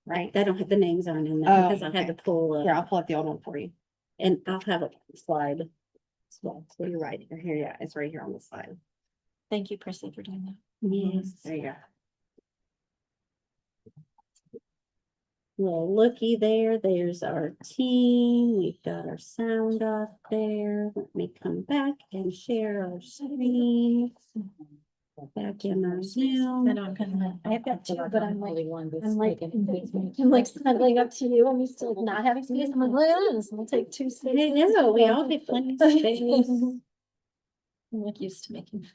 right? I don't have the names on in there Oh, because I had to pull Here, I'll pull up the old one for you. and I'll have a slide as well. So you're right. Here, yeah, it's right here on the slide. Thank you, Prissy, for doing that. Yes. There you go. Well, looky there, there's our team. We've got our sound off there. Let me come back and share our screen. Back in our I Zoom. know I'm kind of. I've got two, but I'm like, I'm I'm snuggling up to you. I'm used to like not having space. I'm like, look at this. We'll take two spaces. I know, we all get plenty of space. I'm like used to making.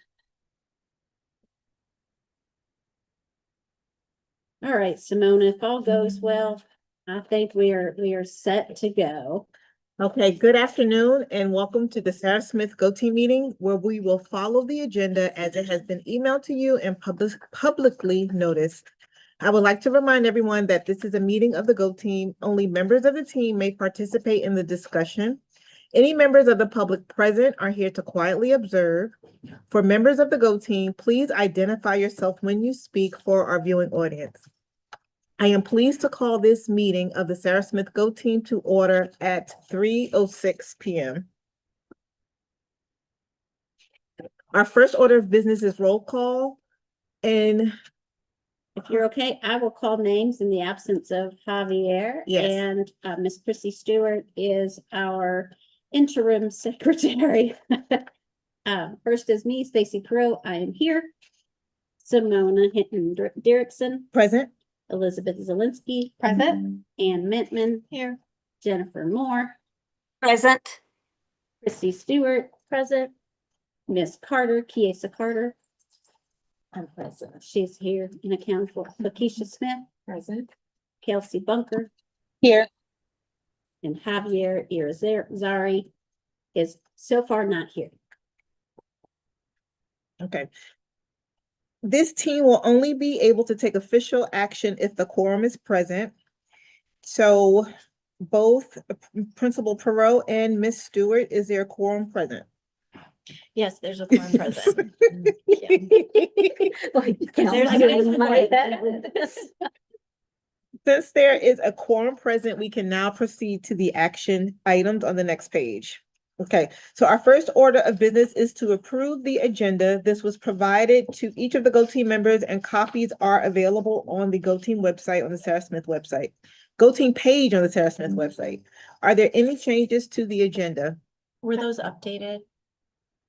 All right, Simona, if all goes well, I think we are set to go. Okay, good afternoon and welcome to the Sarah Smith Go Team meeting where we will follow the agenda as it has been emailed to you and publicly noticed. I would like to remind everyone that this is a meeting of the Go Team. Only members of the team may participate in the discussion. Any members of the public present are here to quietly observe. For members of the Go Team, please identify yourself when you speak for our viewing audience. I am pleased to call this meeting of the Sarah Smith Go Team to order at 3:06 p.m. Our first order of business is roll call. And If you're okay, I will call names in the absence of Javier. Yes. And Miss Prissy Stewart is our interim secretary. First is me, Stacy Crow. I am here. Simona Hinton Derrickson, present, Elizabeth Zelinski, Present? Ann Mentman, Here. Jennifer Moore, Present. Prissy Stewart, Present. Miss Carter, Kiesa Carter. I'm present. She's here and accounted for. Lakeisha Smith, Present. Kelsey Bunker, Here. and Javier Irizarry is so far not here. okay. This team will only be able to take official action if the quorum is present. So both Principal Perot and Miss Stewart, is there a quorum present? Yes, there's a quorum present. Since there is a quorum present, we can now proceed to the action items on the next page. Okay, so our first order of business is to approve the agenda. This was provided to each of the Go Team members and copies are available on the Go Team website, on the Sarah Smith website. Go Team page on the Sarah Smith website. Are there any changes to the agenda? Were those updated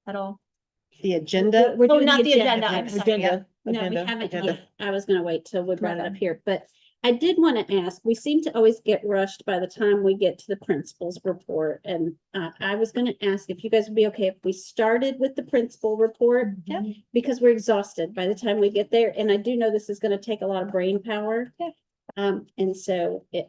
at all? The agenda? We're Oh, doing not the agenda. I'm sorry. Agenda, No, we agenda, haven't agenda. yet. I was gonna wait till we brought it up Okay. here, but I did want to ask, we seem to always get rushed by the time we get to the principal's report. And I was gonna ask if you guys would be okay if we started with the principal report. Yeah. Because we're exhausted by the time we get there, and I do know this is gonna take a lot of brain power. Yeah. And so if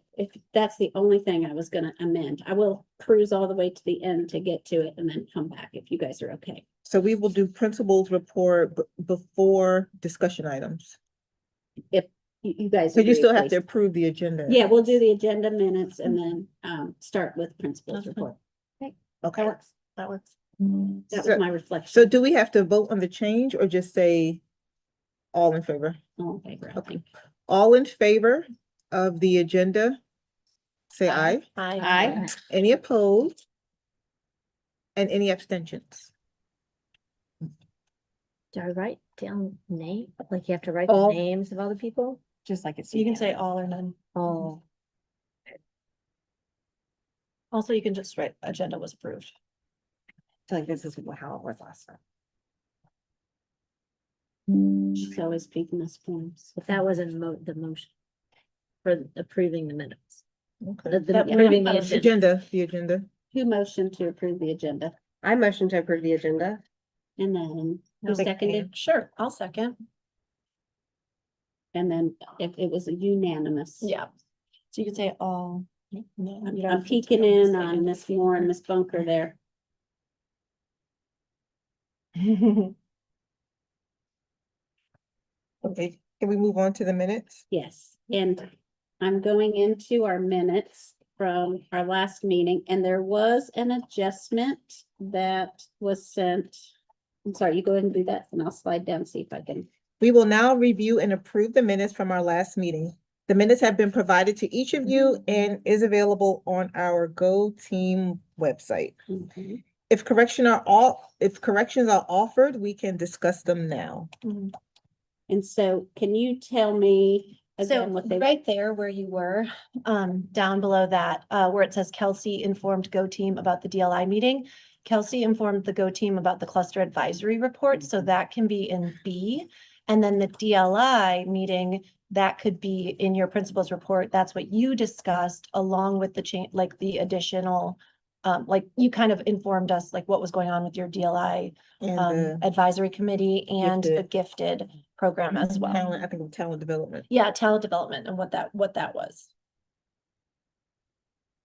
that's the only thing I was gonna amend, I will cruise all the way to the end to get to it and then come back if you guys are okay. So we will do principal's report before discussion items. If you guys. So you agree, still have please. to approve the agenda. Yeah, we'll do the agenda minutes and then start with principal's That's fine. report. Okay. That works. That So- was my reflection. So do we have to vote on the change or just say all in favor? All in favor, Okay. okay. All in favor of the agenda? Say aye. Aye. Any opposed? And any abstentions? Do I write down name? Like you have to write All- the names of all the people? Just like it's. You can say all or none. Oh, Also, you can just write agenda was approved. Like this is how it was last time. She's always feeding us forms. but that wasn't the motion for approving the minutes. Okay. Approving the Yeah. agenda. The agenda. Who motioned to approve the agenda? I motion to approve the agenda. And then who Okay. seconded? Sure, I'll second. And then if it was a unanimous. Yeah. So you could say all. No, you don't I'm have to peeking tell me in second. on Miss Moore and Miss Bunker there. Okay, can we move on to the minutes? Yes, and I'm going into our minutes from our last meeting, and there was an adjustment that was sent. I'm sorry, you go ahead and do that, and I'll slide down, see if I can. We will now review and approve the minutes from our last meeting. The minutes have been provided to each of you and is available on our Go Team website. Mhm. If corrections are offered, we can discuss them now. And so can you tell me So again what they? right there where you were, down below that, where it says Kelsey informed Go Team about the DLI meeting. Kelsey informed the Go Team about the cluster advisory report, so that can be in B. And then the DLI meeting, that could be in your principal's report. That's what you discussed along with the change, like the additional, like you kind of informed us like what was going on with your DLI And the advisory committee and the gifted program as well. talent, I think of talent development. Yeah, talent development and what that was.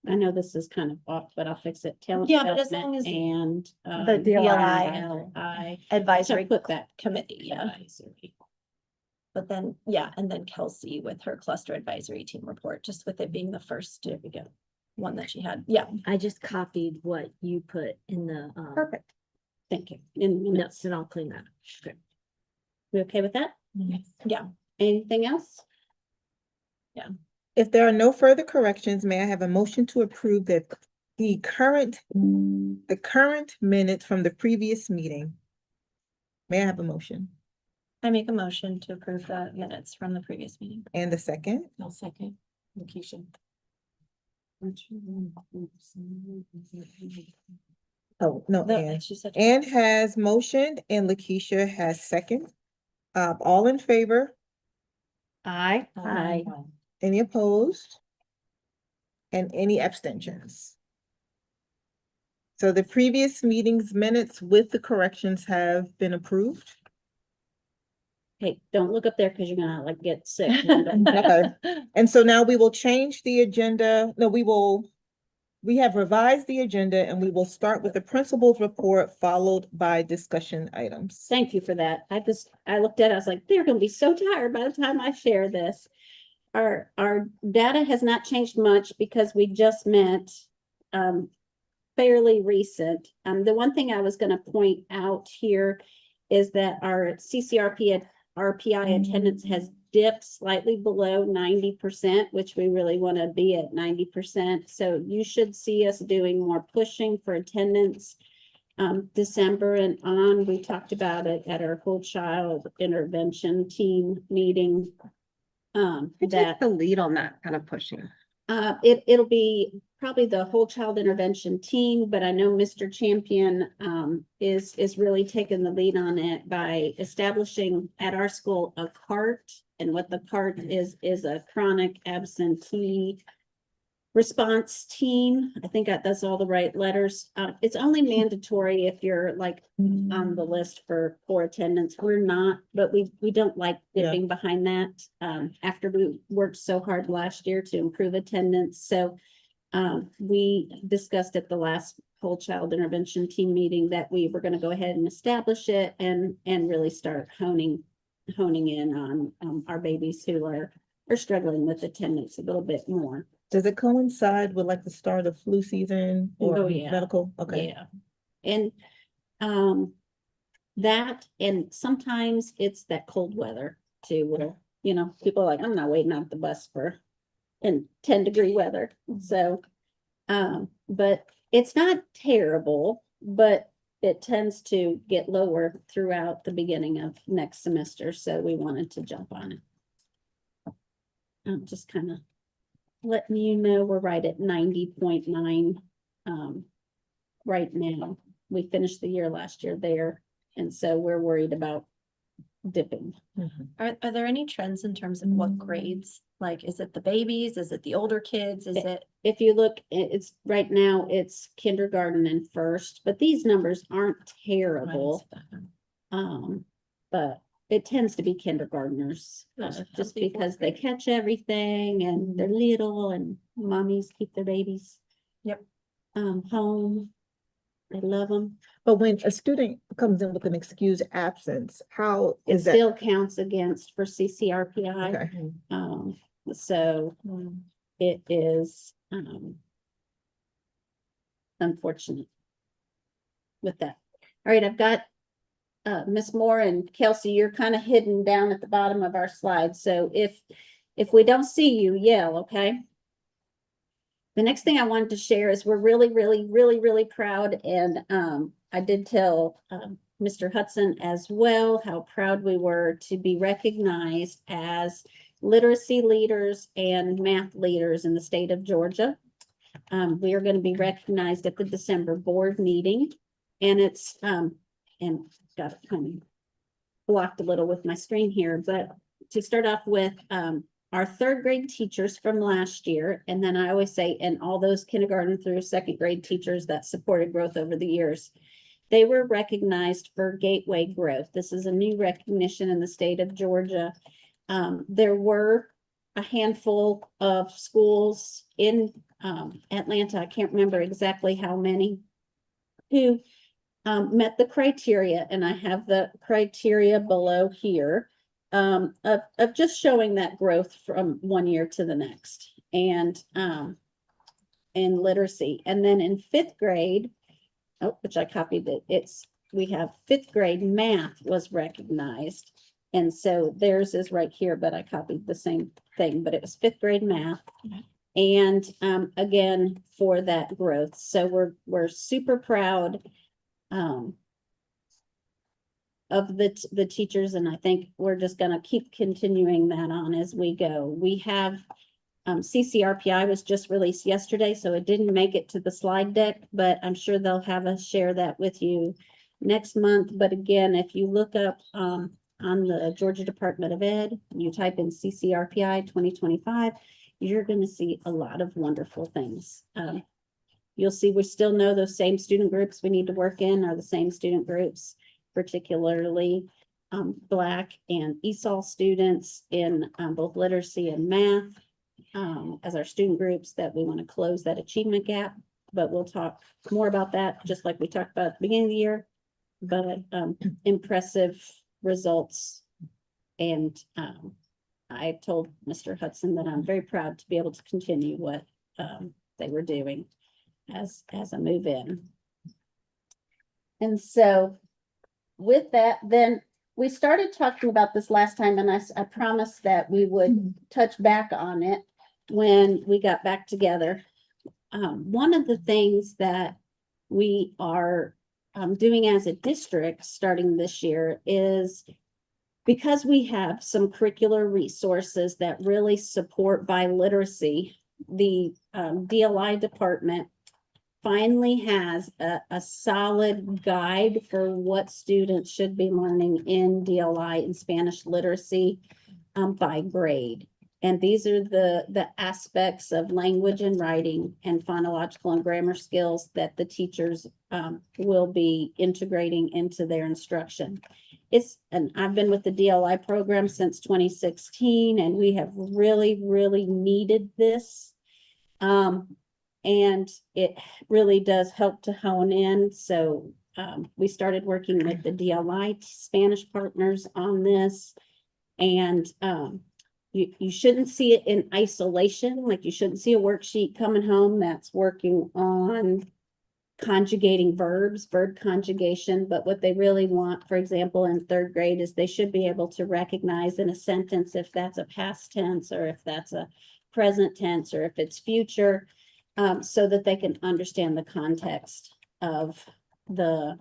I know this is kind of off, but I'll fix it. Talent Yeah, but as development long as and. the DLI DLI. advisory So put that committee, yeah. advisory. But then, yeah, and then Kelsey with her cluster advisory team report, just with it being the first one that she had. Yeah, I just copied what you put in the, perfect. Thank you. In minutes. notes, and I'll clean that up. We okay with that? Yeah. Anything else? If there are no further corrections, may I have a motion to approve the current minutes from the previous meeting? May I have a motion? I make a motion to approve the minutes from the previous meeting. And a second? I'll second. Lakeisha. Oh, no, No, Anne. she said. Anne has motioned and Lakeisha has second. All in favor? Aye. Aye. Any opposed? And any abstentions? So the previous meeting's minutes with the corrections have been approved. Hey, don't look up there because you're gonna like get sick. Okay. And so now we will change the agenda. No, we have revised the agenda and we will start with the principal's report followed by discussion items. Thank you for that. I looked at it, I was like, they're gonna be so tired by the time I share this. Our data has not changed much because we just met, fairly recent. The one thing I was gonna point out here is that our RPI attendance has dipped slightly below 90%, which we really want to be at 90%. So you should see us doing more pushing for attendance. December and on, we talked about it at our whole child intervention team meeting. Who That took the lead on that kind of pushing? it'll be probably the whole child intervention team, but I know Mr. Champion is really taking the lead on it by establishing at our school a CART. And what the CART is a chronic absentee response team. I think that's all the right letters. It's only mandatory if you're like on the list for attendance. We're not, but we don't like dipping behind that. After we worked so hard last year to improve attendance. So we discussed at the last whole child intervention team meeting that we were going to go ahead and establish it and really start honing in on our babies who are struggling with attendance a little bit more. Does it coincide with like the start of flu season or Oh, yeah. medical? Okay. Yeah. And that, and sometimes it's that cold weather too, where, people are like, I'm not waiting out the bus for in 10-degree weather. So, but it's not terrible, but it tends to get lower throughout the beginning of next semester. So we wanted to jump on it. Just kind of letting you know we're right at 90.9 right now. We finished the year last year there, and so we're worried about dipping. Are there any trends in terms of what grades? Like, is it the babies? Is it the older kids? Is it? If you look, it's right now it's kindergarten and first, but these numbers aren't terrible. But it tends to be kindergartners, just because they catch everything and they're little and mommies keep their babies. Yep. Home. They love them. But when a student comes in with an excused absence, how It is that? still counts against for CCRPI. Okay. So it is, unfortunate with that. All right, I've got Miss Moore and Kelsey, you're kind of hidden down at the bottom of our slide. So if If we don't see you, yell, okay? The next thing I wanted to share is we're really, really, really, really proud. And I did tell Mr. Hudson as well how proud we were to be recognized as literacy leaders and math leaders in the state of Georgia. We are going to be recognized at the December board meeting. And it's, and got it kind of blocked a little with my screen here, but to start off with, our third grade teachers from last year, and then I always say, and all those kindergarten through second grade teachers that supported growth over the years, they were recognized for Gateway Growth. This is a new recognition in the state of Georgia. There were a handful of schools in Atlanta, I can't remember exactly how many, who met the criteria, and I have the criteria below here. Of just showing that growth from one year to the next, and in literacy. And then in fifth grade, which I copied it, we have fifth grade math was recognized. And so theirs is right here, but I copied the same thing, but it was fifth grade math. And again, for that growth. So we're super proud of the teachers, and I think we're just going to keep continuing that on as we go. We have CCRPI was just released yesterday, so it didn't make it to the slide deck, but I'm sure they'll have us share that with you next month. But again, if you look up on the Georgia Department of Ed, you type in CCRPI 2025, you're going to see a lot of wonderful things. You'll see we still know those same student groups we need to work in are the same student groups, particularly Black and ESOL students in both literacy and math as our student groups that we want to close that achievement gap. But we'll talk more about that, just like we talked about at the beginning of the year. But impressive results. And I told Mr. Hudson that I'm very proud to be able to continue what they were doing as a move in. And so with that, then we started talking about this last time, and I promised that we would touch back on it when we got back together. One of the things that we are doing as a district starting this year is, because we have some curricular resources that really support biliteracy, the DLI department finally has a solid guide for what students should be learning in DLI and Spanish literacy by grade. And these are the aspects of language and writing and phonological and grammar skills that the teachers will be integrating into their instruction. And I've been with the DLI program since 2016, and we have really, really needed this. And it really does help to hone in. So we started working with the DLI Spanish partners on this. And you shouldn't see it in isolation. Like, you shouldn't see a worksheet coming home that's working on conjugating verbs, verb conjugation. But what they really want, for example, in third grade, is they should be able to recognize in a sentence if that's a past tense, or if that's a present tense, or if it's future. So that they can understand the context of the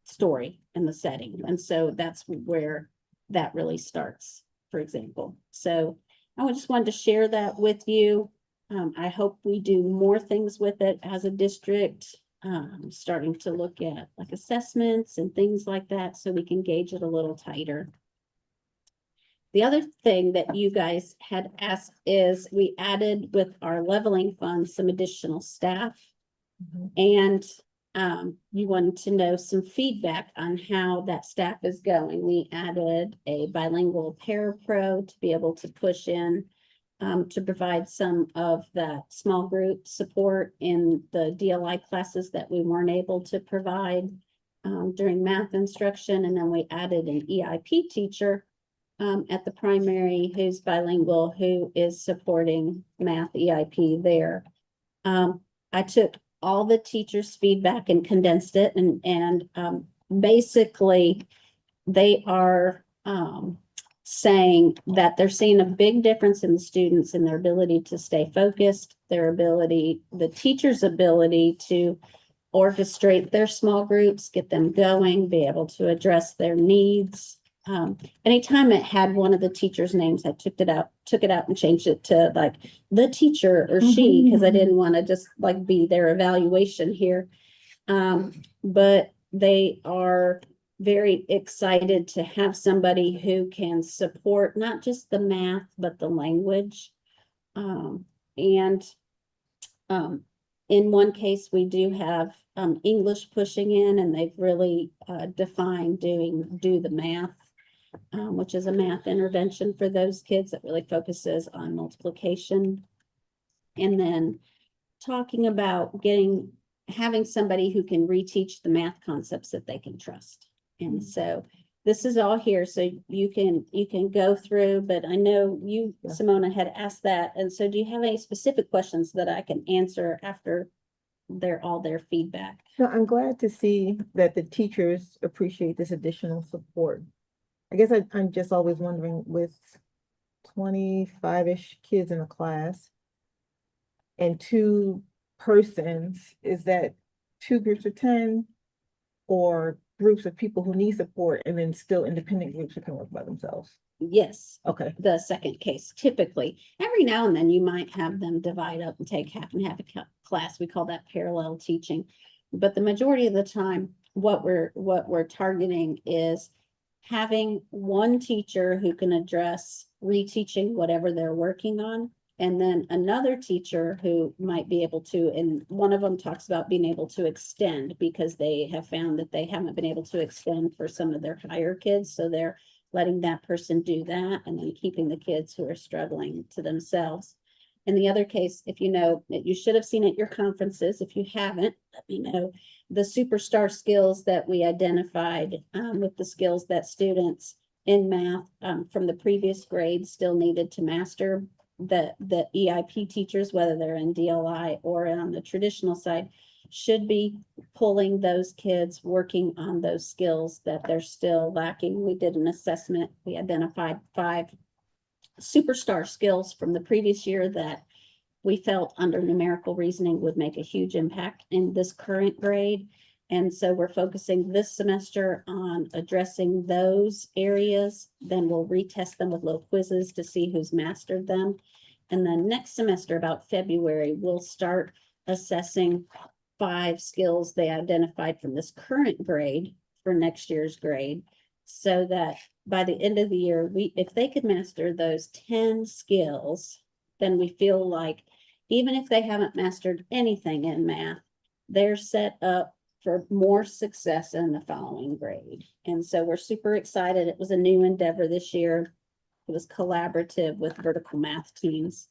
story and the setting. And so that's where that really starts, for example. So I just wanted to share that with you. I hope we do more things with it as a district, starting to look at like assessments and things like that, so we can gauge it a little tighter. The other thing that you guys had asked is, we added with our leveling fund some additional staff. And you wanted to know some feedback on how that staff is going. We added a bilingual parapro to be able to push in to provide some of that small group support in the DLI classes that we weren't able to provide during math instruction. And then we added an EIP teacher at the primary who's bilingual, who is supporting math EIP there. I took all the teachers' feedback and condensed it, and basically they are saying that they're seeing a big difference in the students and their ability to stay focused, their ability, the teacher's ability to orchestrate their small groups, get them going, be able to address their needs. Anytime it had one of the teachers' names, I took it out and changed it to like the teacher or she, because I didn't want to just like be their evaluation here. But they are very excited to have somebody who can support not just the math, but the language. And in one case, we do have English pushing in, and they've really defined do the math, which is a math intervention for those kids that really focuses on multiplication. And then talking about having somebody who can reteach the math concepts that they can trust. And so this is all here, so you can go through, but I know you, Yeah. Simona, had asked that. And so do you have any specific questions that I can answer after all their feedback? No, I'm glad to see that the teachers appreciate this additional support. I guess I'm just always wondering, with 25-ish kids in a class and 2 persons, is that 2 groups of 10 or groups of people who need support and then still independent groups who can work by themselves? Yes, Okay, the second case, typically. Every now and then you might have them divide up and take half and half a class. We call that parallel teaching. But the majority of the time, what we're targeting is having one teacher who can address reteaching whatever they're working on, and then another teacher who might be able to, and one of them talks about being able to extend, because they have found that they haven't been able to extend for some of their higher kids. So they're letting that person do that, and then keeping the kids who are struggling to themselves. In the other case, if you know, that you should have seen at your conferences, if you haven't, let me know, the superstar skills that we identified with the skills that students in math from the previous grade still needed to master. The EIP teachers, whether they're in DLI or on the traditional side, should be pulling those kids, working on those skills that they're still lacking. We did an assessment. We identified 5 superstar skills from the previous year that we felt under numerical reasoning would make a huge impact in this current grade. And so we're focusing this semester on addressing those areas. Then we'll retest them with little quizzes to see who's mastered them. And then next semester, about February, we'll start assessing 5 skills they identified from this current grade for next year's grade, so that by the end of the year, if they could master those 10 skills, then we feel like even if they haven't mastered anything in math, they're set up for more success in the following grade. And so we're super excited. It was a new endeavor this year. It was collaborative with vertical math teams.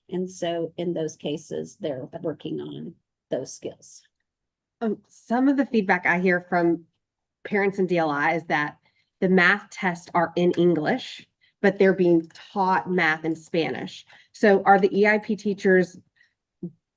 And so in those cases, they're working on those skills. Some of the feedback I hear from parents in DLI is that the math tests are in English, but they're being taught math in Spanish. So are the EIP teachers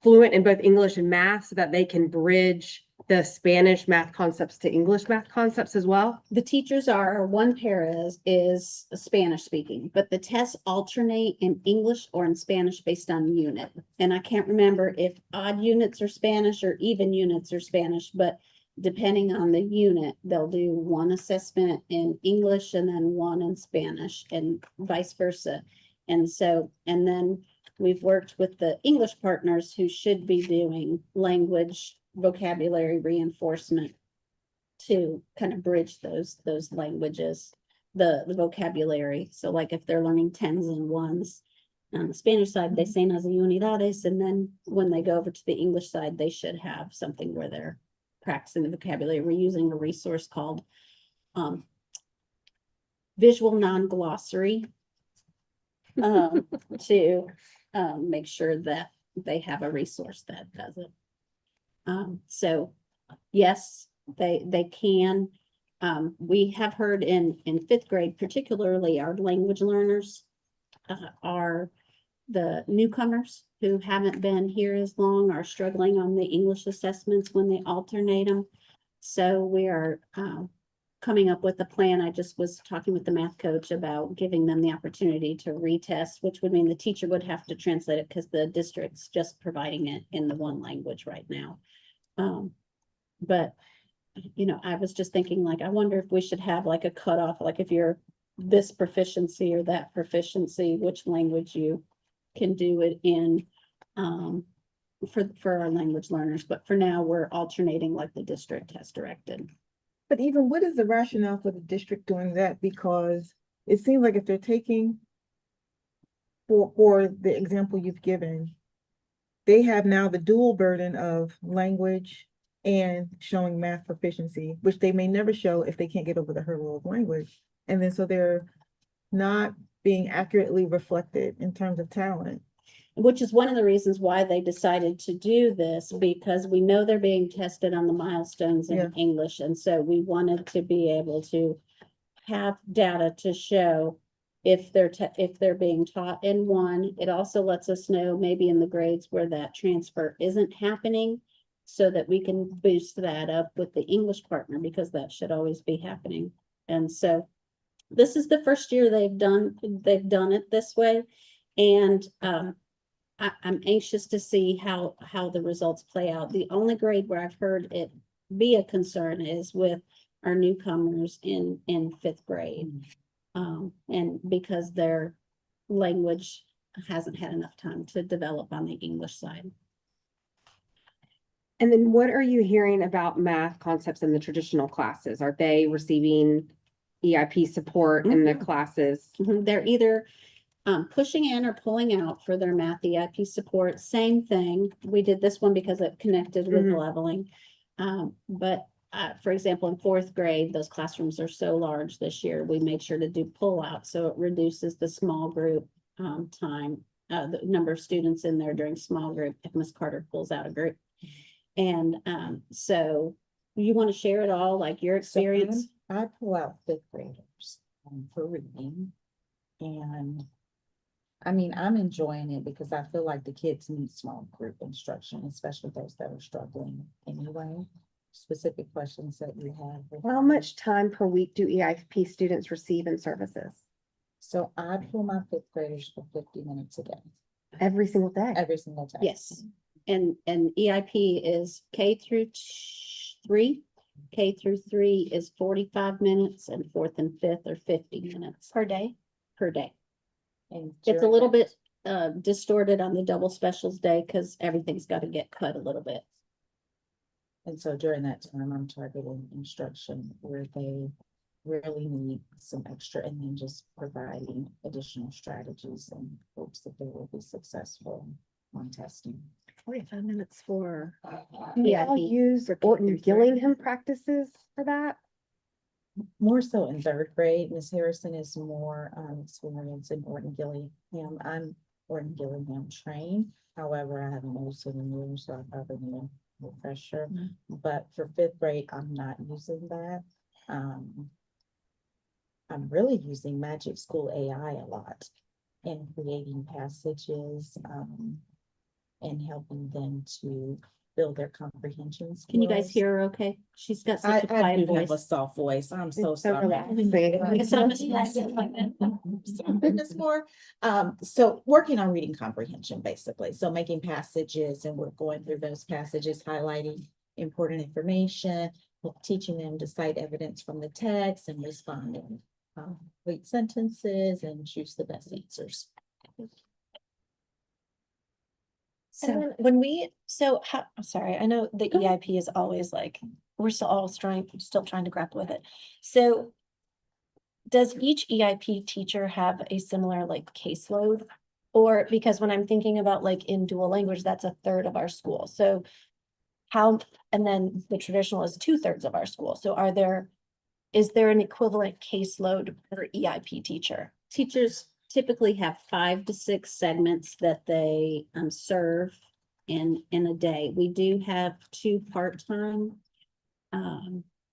fluent in both English and math so that they can bridge the Spanish math concepts to English math concepts as well? The teachers are, one pair is Spanish speaking, but the tests alternate in English or in Spanish based on unit. And I can't remember if odd units are Spanish or even units are Spanish, but depending on the unit, they'll do one assessment in English and then one in Spanish and vice versa. And so, and then we've worked with the English partners who should be doing language vocabulary reinforcement to kind of bridge those languages, the vocabulary. So like if they're learning 10s and 1s on the Spanish side, they say nas y unidades, and then when they go over to the English side, they should have something where they're practicing the vocabulary. We're using a resource called Visual Non-Glossary to make sure that they have a resource that does it. So yes, they can. We have heard in 5th grade, particularly our language learners are the newcomers who haven't been here as long, are struggling on the English assessments when they alternate them. So we are coming up with a plan. I just was talking with the math coach about giving them the opportunity to retest, which would mean the teacher would have to translate it because the district's just providing it in the one language right now. But, you know, I was just thinking like, I wonder if we should have like a cutoff, like if you're this proficiency or that proficiency, which language you can do it in, for our language learners. But for now, we're alternating like the district has directed. But even what is the rationale for the district doing that? Because it seems like if they're taking, for the example you've given, they have now the dual burden of language and showing math proficiency, which they may never show if they can't get over the hurdle of language. And then so they're not being accurately reflected in terms of talent. Which is one of the reasons why they decided to do this, because we know they're being tested on the milestones Yeah. in English. And so we wanted to be able to have data to show if they're being taught in one. It also lets us know maybe in the grades where that transfer isn't happening, so that we can boost that up with the English partner, because that should always be happening. And so this is the first year they've done it this way. And I'm anxious to see how the results play out. The only grade where I've heard it be a concern is with our newcomers in 5th grade. And because their language hasn't had enough time to develop on the English side. And then what are you hearing about math concepts in the traditional classes? Are they receiving EIP support in the classes? They're either pushing in or pulling out for their math EIP support. Same thing. We did this one because it connected with leveling. But for example, in 4th grade, those classrooms are so large this year, we made sure to do pull out. So it reduces the small group time, the number of students in there during small group if Ms. Carter pulls out a group. And so you want to share it all, like your experience? I pull out 5th graders for reading. And I mean, I'm enjoying it because I feel like the kids need small group instruction, especially those that are struggling anyway. Specific questions that you have. How much time per week do EIP students receive in services? So I pull my 5th graders for 50 minutes a day, Every single day? every single day. Yes. And EIP is K through 3. K through 3 is 45 minutes, and 4th and 5th are 50 minutes Per day? per day. And It's a during little that- bit distorted on the double specials day because everything's got to get cut a little bit. And so during that time, I'm targeting instruction where they really need some extra, and then just providing additional strategies and hopes that they will be successful on testing. 45 minutes for. Yeah, Do y'all use for K Orton through 3. Gillingham practices for that? More so in 3rd grade. Ms. Harrison is more experienced in Orton Gillingham. I'm Orton Gillingham trained. However, I haven't used it in years, so I probably need a refresher. But for 5th grade, I'm not using that. I'm really using Magic School AI a lot in creating passages and helping them to build their comprehension skills. Can you guys hear her okay? She's got such a I quiet do have a voice. soft voice. I'm so It's so sorry. relaxing. I guess I'm just Goodness more. So working on reading comprehension, basically. So making passages, and we're going through those passages, highlighting important information, teaching them to cite evidence from the text and respond in complete sentences and choose the best answers. And then when I'm sorry, I know the EIP is always like, we're still trying to grapple with it. So does each EIP teacher have a similar like caseload? Or because when I'm thinking about like in dual language, that's 1/3 of our school. So and then the traditional is 2/3 of our school. So is there an equivalent caseload for EIP teacher? Teachers typically have 5 to 6 segments that they serve in a day. We do have 2 part-time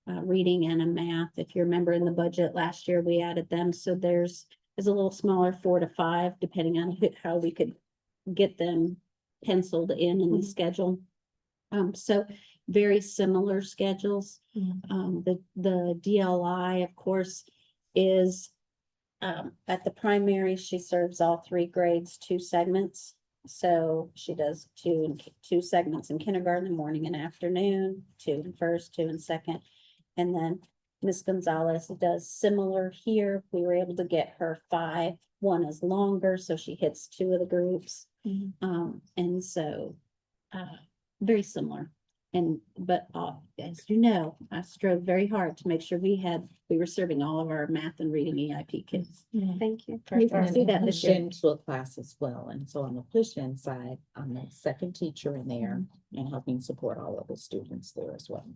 reading and a math. If you remember in the budget last year, we added them. So there's a little smaller, 4 to 5, depending on how we could get them penciled in the schedule. So very similar schedules. Mhm. The DLI, of course, is at the primary, she serves all 3 grades, 2 segments. So she does two segments in kindergarten, morning and afternoon, 2 in first, 2 in second. And then Miss Gonzalez does similar here. We were able to get her 5. One is longer, so she hits 2 of the groups. Mhm. And so, very similar. But as you know, I strove very hard to make sure we were serving all of our math and reading EIP kids. Thank you. For You sure. can see that this year. into a class as well. And so on the push-in side, I'm the second teacher in there and helping support all of the students there as well.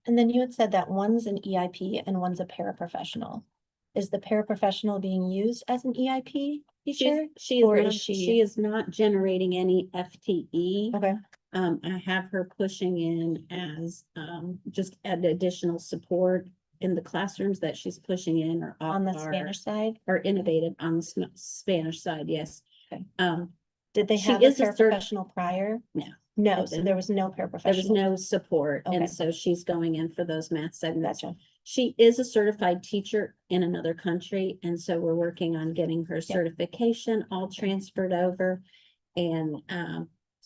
And then you had said that one's an EIP and one's a paraprofessional. Is the paraprofessional being used as an EIP teacher? Or is She is not generating any FTE. Okay, I have her pushing in as, just add additional support in the classrooms that she's pushing in or on the off our- Spanish side, Or innovative on the Spanish side, yes. Okay. Um, did they She have a is a cert- paraprofessional prior? No. No, so there was no paraprofessional. there was no support, Okay. and so she's going in for those math segments. Gotcha. She is a certified teacher in another country, and so we're working on getting her certification all transferred over. And,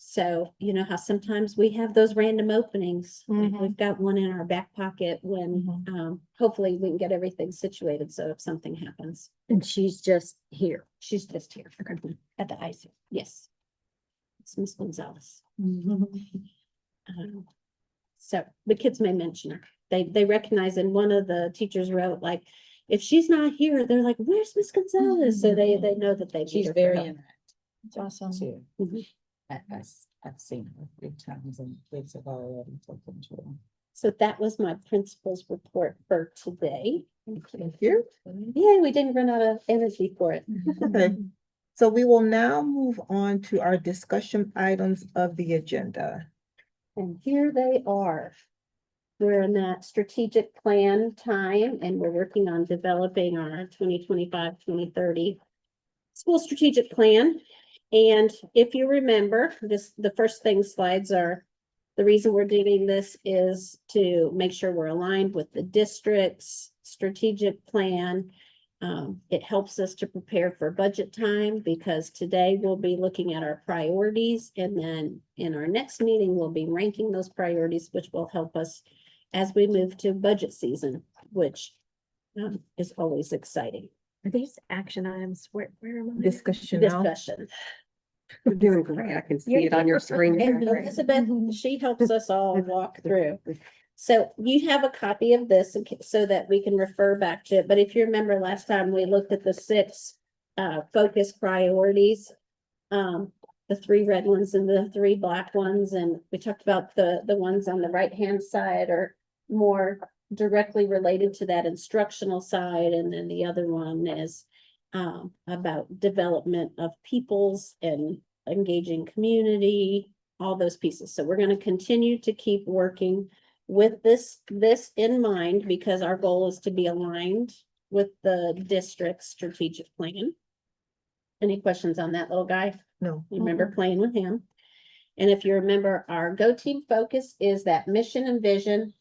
so you know how sometimes we have those random openings. Like, Mhm. we've got one in our back pocket when, hopefully we can get everything situated, so if something happens. And she's just here. She's just here. At the IC. Yes. It's Miss Gonzalez. So the kids may mention her. They recognize, and one of the teachers wrote, like, if she's not here, they're like, where's Miss Gonzalez? So they know that they. need She's her for very help. interactive It's awesome. too. Mhm. I've seen her a few times and kids have already taken to her. So that was my principal's report for today. Thank you. Yeah, we didn't run out of energy for it. Okay, so we will now move on to our discussion items of the agenda. And here they are. We're in that strategic plan time, and we're working on developing our 2025-2030 school strategic plan. And if you remember, the first thing slides are, the reason we're doing this is to make sure we're aligned with the district's strategic plan. It helps us to prepare for budget time, because today we'll be looking at our priorities, and then in our next meeting, we'll be ranking those priorities, which will help us as we move to budget season, which is always exciting. Are these action items? Where am I? Discussion now. Discussion. You're doing great. I can see it on your screen. And Elizabeth, she helps us all walk through. So you have a copy of this so that we can refer back to it. But if you remember last time, we looked at the 6 focus priorities. The 3 red ones and the 3 black ones, and we talked about the ones on the right-hand side are more directly related to that instructional side, and then the other one is about development of peoples and engaging community, all those pieces. So we're going to continue to keep working with this in mind, because our goal is to be aligned with the district's strategic plan. Any questions on that little guy? No. You remember playing with him? And if you remember, our Go Team focus is that mission and vision,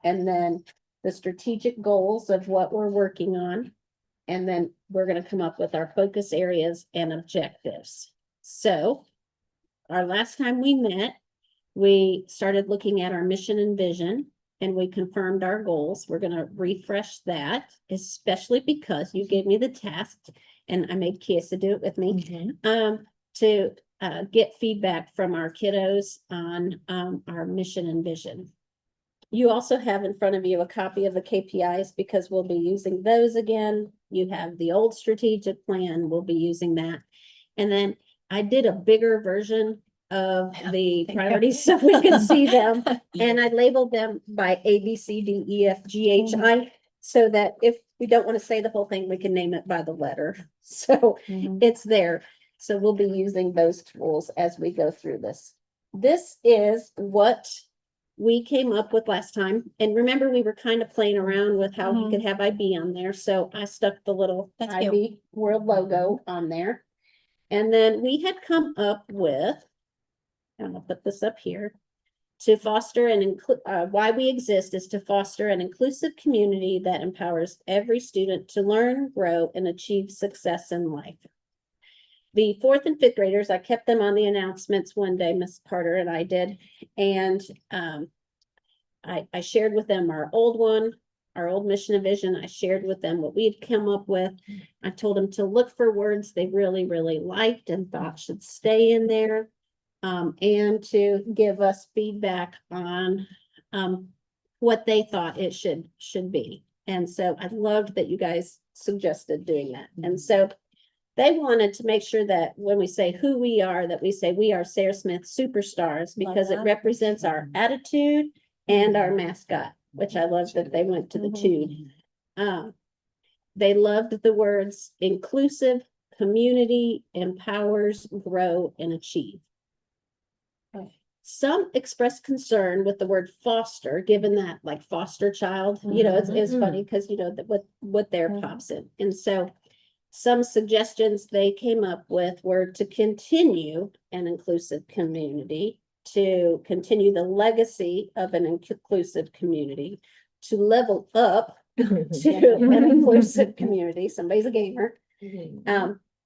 and then the strategic goals of what we're working on. And then we're going to come up with our focus areas and objectives. So our last time we met, we started looking at our mission and vision, and we confirmed our goals. We're going to refresh that, especially because you gave me the task, and I made Kiesa do it with me, to get feedback from our kiddos on our mission and vision. You also have in front of you a copy of the KPIs, because we'll be using those again. You have the old strategic plan, we'll be using that. And then I did a bigger version of the thank you. priorities so we can see them. And I labeled them by A, B, C, D, E, F, G, H, I, so that if we don't want to say the whole thing, we can name it by the letter. So it's there. So we'll be using those tools as we go through this. This is what we came up with last time. And remember, we were kind of playing around with how we could have IB on there. So I stuck the little That's cute. IB World logo on there. And then we had come up with, I'm gonna put this up here. To foster and include, why we exist is to foster an inclusive community that empowers every student to learn, grow, and achieve success in life. The fourth and fifth graders, I kept them on the announcements one day, Miss Carter and I did, and I shared with them our old mission and vision. I shared with them what we'd come up with. I told them to look for words they really, really liked and thought should stay in there. And to give us feedback on what they thought it should be. And so I loved that you guys suggested doing that. And so they wanted to make sure that when we say who we are, that we say we are Sarah Smith superstars, because it that. represents our attitude and our mascot, which I love that they went to the two. They loved the words inclusive, community, empowers, grow, and achieve. Some expressed concern with the word foster, given that like foster child, you know, it's funny because you know that what there pops in. And so some suggestions they came up with were to continue an inclusive community, to continue the legacy of an inclusive community, to level up to an inclusive community. Somebody's a gamer.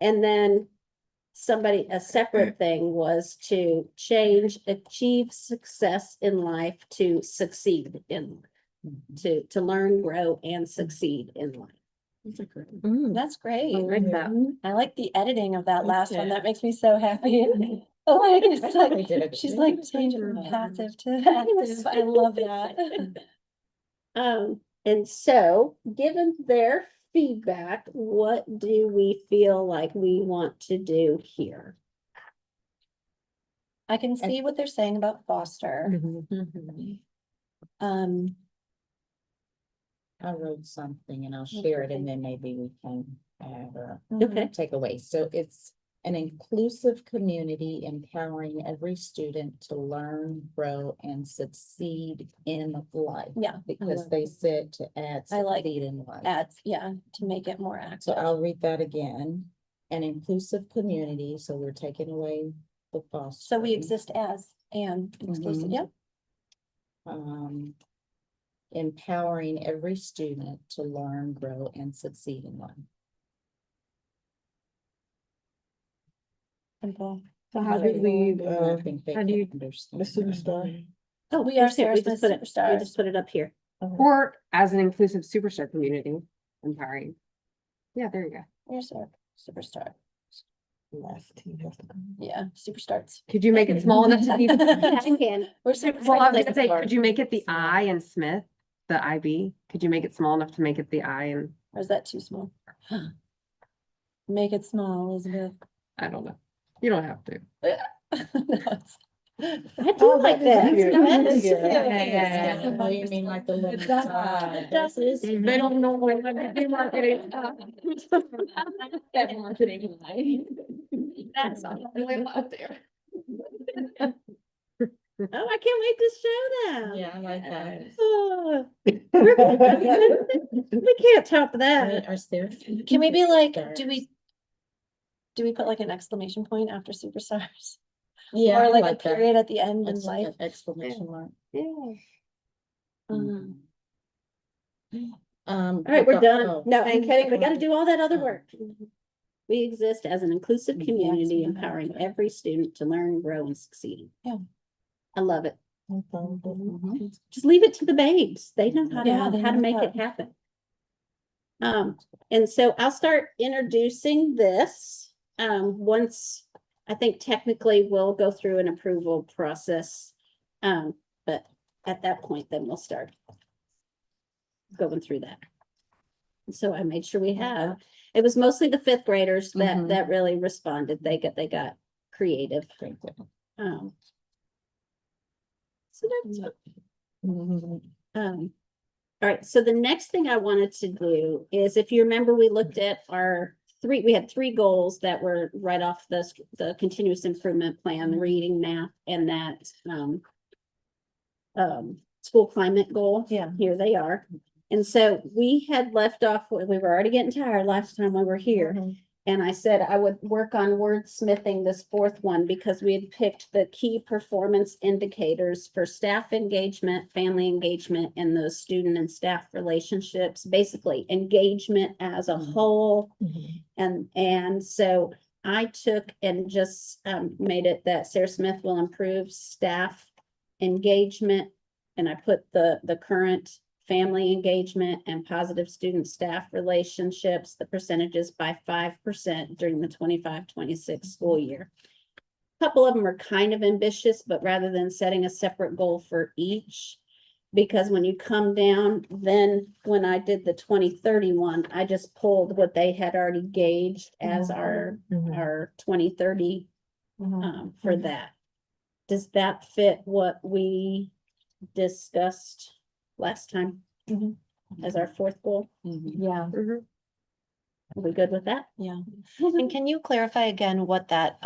And then a separate thing was to change, achieve success in life to succeed in life, to learn, grow, and succeed in life. That's great. I like that. I like the editing of that last one. That makes me so happy. Like, it's like, she's like changing from passive to active. I love that. And so, given their feedback, what do we feel like we want to do here? I can see what they're saying about foster. I wrote something and I'll share it and then maybe we can add or Okay, take away. So it's an inclusive community empowering every student to learn, grow, and succeed in life. Yeah. Because they said to add I like succeed in life. Adds, yeah, to make it more active. So I'll read that again. An inclusive community, so we're taking away the foster. So we exist as and exclusive, yep. Empowering every student to learn, grow, and succeed in life. Simple. So how do we, I think they how do you- can understand. the superstar? oh, We are just here, Sarah we just Smith put it, we superstars. just put it up here. Or as an inclusive superstar community, empowering. Yeah, there you go. Here's our superstar. Last team has to come. Yeah, superstars. Could you make it small enough to be? Yeah, I can. We're super. Well, I was gonna say, could you make it the I in Smith, the IB? Could you make it small enough to make it the I and, Or is that too small? Make it small, Elizabeth. I don't know. You don't have to. No, it's- I do like that. That's cute. Yeah. Oh, you mean like the little side. They don't know when I'm gonna be marketing. That's not really out there. Oh, I can't wait to show them. Yeah, I like that. Oh, we can't top that. Are there? Can we be like, do we put like an exclamation point after superstars? Yeah. Or I like a that. period at the end in It's life? like an exclamation mark. Yeah. All All right, we're done. Oh. No, I'm kidding. We gotta do all that other work. We exist as an inclusive community, Yes. empowering every student to learn, grow, and succeed. Yeah. I love it. Mm-hmm. Just leave it to the babes. They know how Yeah, they to know make how. it happen. And so I'll start introducing this. Once I think technically we'll go through an approval process. But at that point, then we'll start going through that. So I made sure we have, it was mostly the fifth graders Mhm. that really responded. They got creative. So that's all right, so the next thing I wanted to do is, if you remember, we looked at we had three goals that were right off the continuous improvement plan, reading, math, and that school climate goal. Yeah. Here they are. And so we had left off, we were already getting tired last time we were here. And I said I would work on wordsmithing this fourth one because we had picked the key performance indicators for staff engagement, family engagement, and those student and staff relationships, basically engagement as a whole. And so I took and just made it that Sarah Smith will improve staff engagement. And I put the current family engagement and positive student staff relationships, the percentages by 5% during the 25-26 school year. A couple of them are kind of ambitious, but rather than setting a separate goal for each, because when you come down, then when I did the 2031, I just pulled what they had already gauged as our 2030 for that. Does that fit what we discussed last time as our fourth goal? Yeah, Are we good with that? yeah. And can you clarify again what that,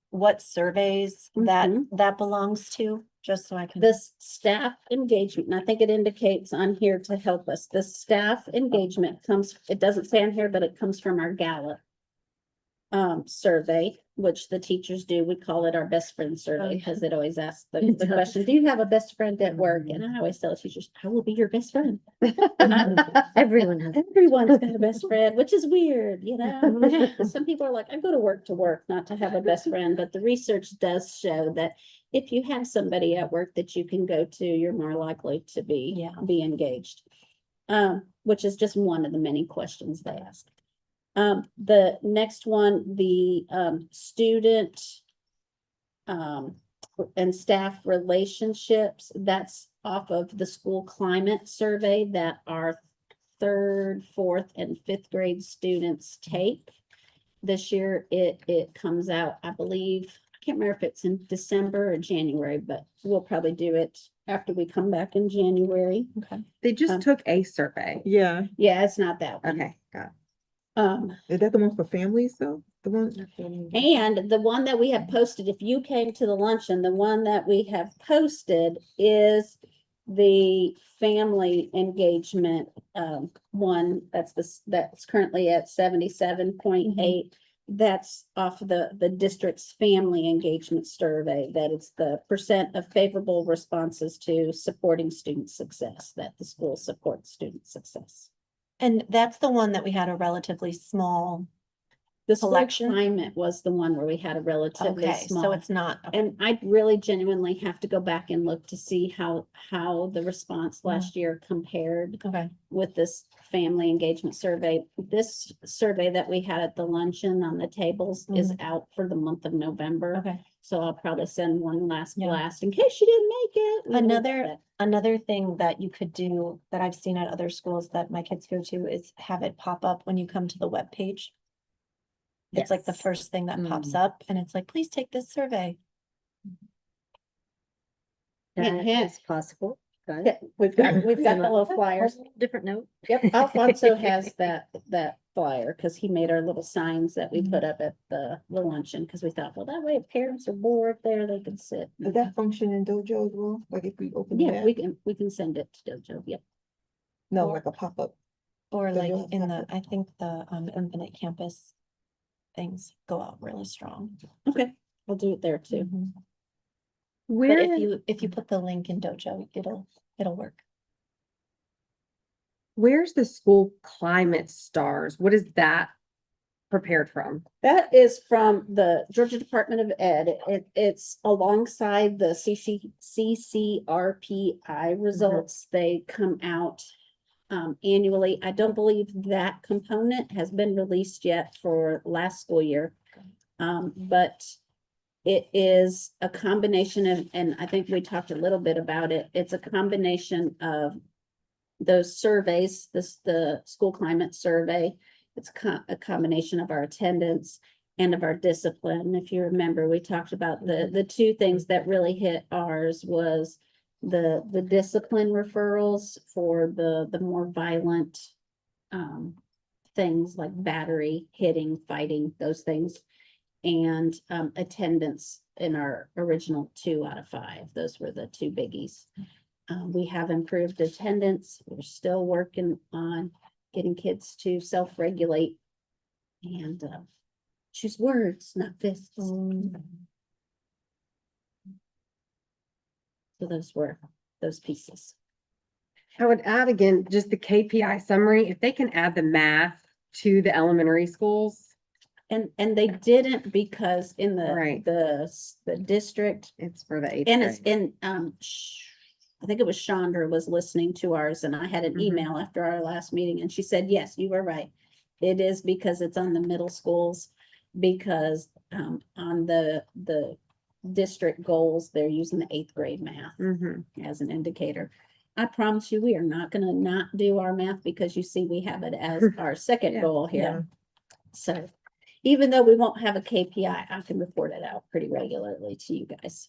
what surveys that belongs to, just so I can. This staff engagement, and I think it indicates on here to help us, the staff engagement comes, it doesn't say on here, but it comes from our Gallup survey, which the teachers do. We call it our best friend survey because it always asks the question, do you have a best friend at work? And I always tell teachers, I will be your best friend. Everyone has. Everyone's got a best friend, which is weird, you know? Some people are like, I go to work, not to have a best friend, but the research does show that if you have somebody at work that you can go to, you're more likely to be engaged. Which is just one of the many questions they ask. The next one, the student and staff relationships, that's off of the school climate survey that our 3rd, 4th, and 5th grade students take. This year, it comes out, I believe, I can't remember if it's in December or January, but we'll probably do it after we come back in January. Okay. They just took a survey. Yeah, Yeah, it's not that one. Okay, got it. is that the one for families though? The one? And the one that we have posted, if you came to the luncheon, the one that we have posted is the family engagement one. That's currently at 77.8. That's off the district's family engagement survey, that it's the percent of favorable responses to supporting student success, that the school supports student success. And that's the one that we had a relatively small. The school Selection? climate was the one where we had a relatively Okay, so small. it's not. Okay. And I really genuinely have to go back and look to see how the response last year compared Okay. with this family engagement survey. This survey that we had at the luncheon on the tables is out for the month of November. Okay. So I'll probably send one last Yeah. blast in case you didn't make it. We will get it. Another thing that you could do that I've seen at other schools that my kids go to is have it pop up when you come to the web page. It's like the Yes. first thing that pops up and it's like, please take this survey. That Yeah. is possible. Got Yeah, it. we've got the little flyers. Different note. Yep, Alfonso has that flyer, because he made our little signs that we put up at the luncheon, because we thought, well, that way if parents are bored there, they can sit. Does that function in Dojo as well? Like if we open Yeah, it we can send it to Dojo, yep. No, like a pop-up. Or Does like yours in have the, it? I think the Infinite Campus things go out really strong. Okay, I'll do it there too. But Where, if you put the link in Dojo, it'll work. where's the school climate stars? What is that prepared from? That is from the Georgia Department of Ed. It's alongside the CCRPI results. They come out annually. I don't believe that component has been released yet for last school year. But it is a combination of, and I think we talked a little bit about it. It's a combination of those surveys, the school climate survey. It's a combination of our attendance and of our discipline. If you remember, we talked about the two things that really hit ours was the discipline referrals for the more violent things like battery, hitting, fighting, those things, and attendance in our original 2 out of 5. Those were the 2 biggies. We have improved attendance. We're still working on getting kids to self-regulate. And Choose words, not fists. So those were those pieces. I would add again, just the KPI summary, if they can add the math to the elementary schools, And they didn't because in Right. the district, it's for the eighth and it's grade. in, I think it was Chandra was listening to ours, and I had an Mhm. email after our last meeting, and she said, yes, you were right. It is because it's on the middle schools, because on the district goals, they're using the eighth grade math Mhm. as an indicator. I promise you, we are not gonna not do our math because you see, we have it as our second Yeah. goal here. So even though we won't have a KPI, I can report it out pretty regularly to you guys.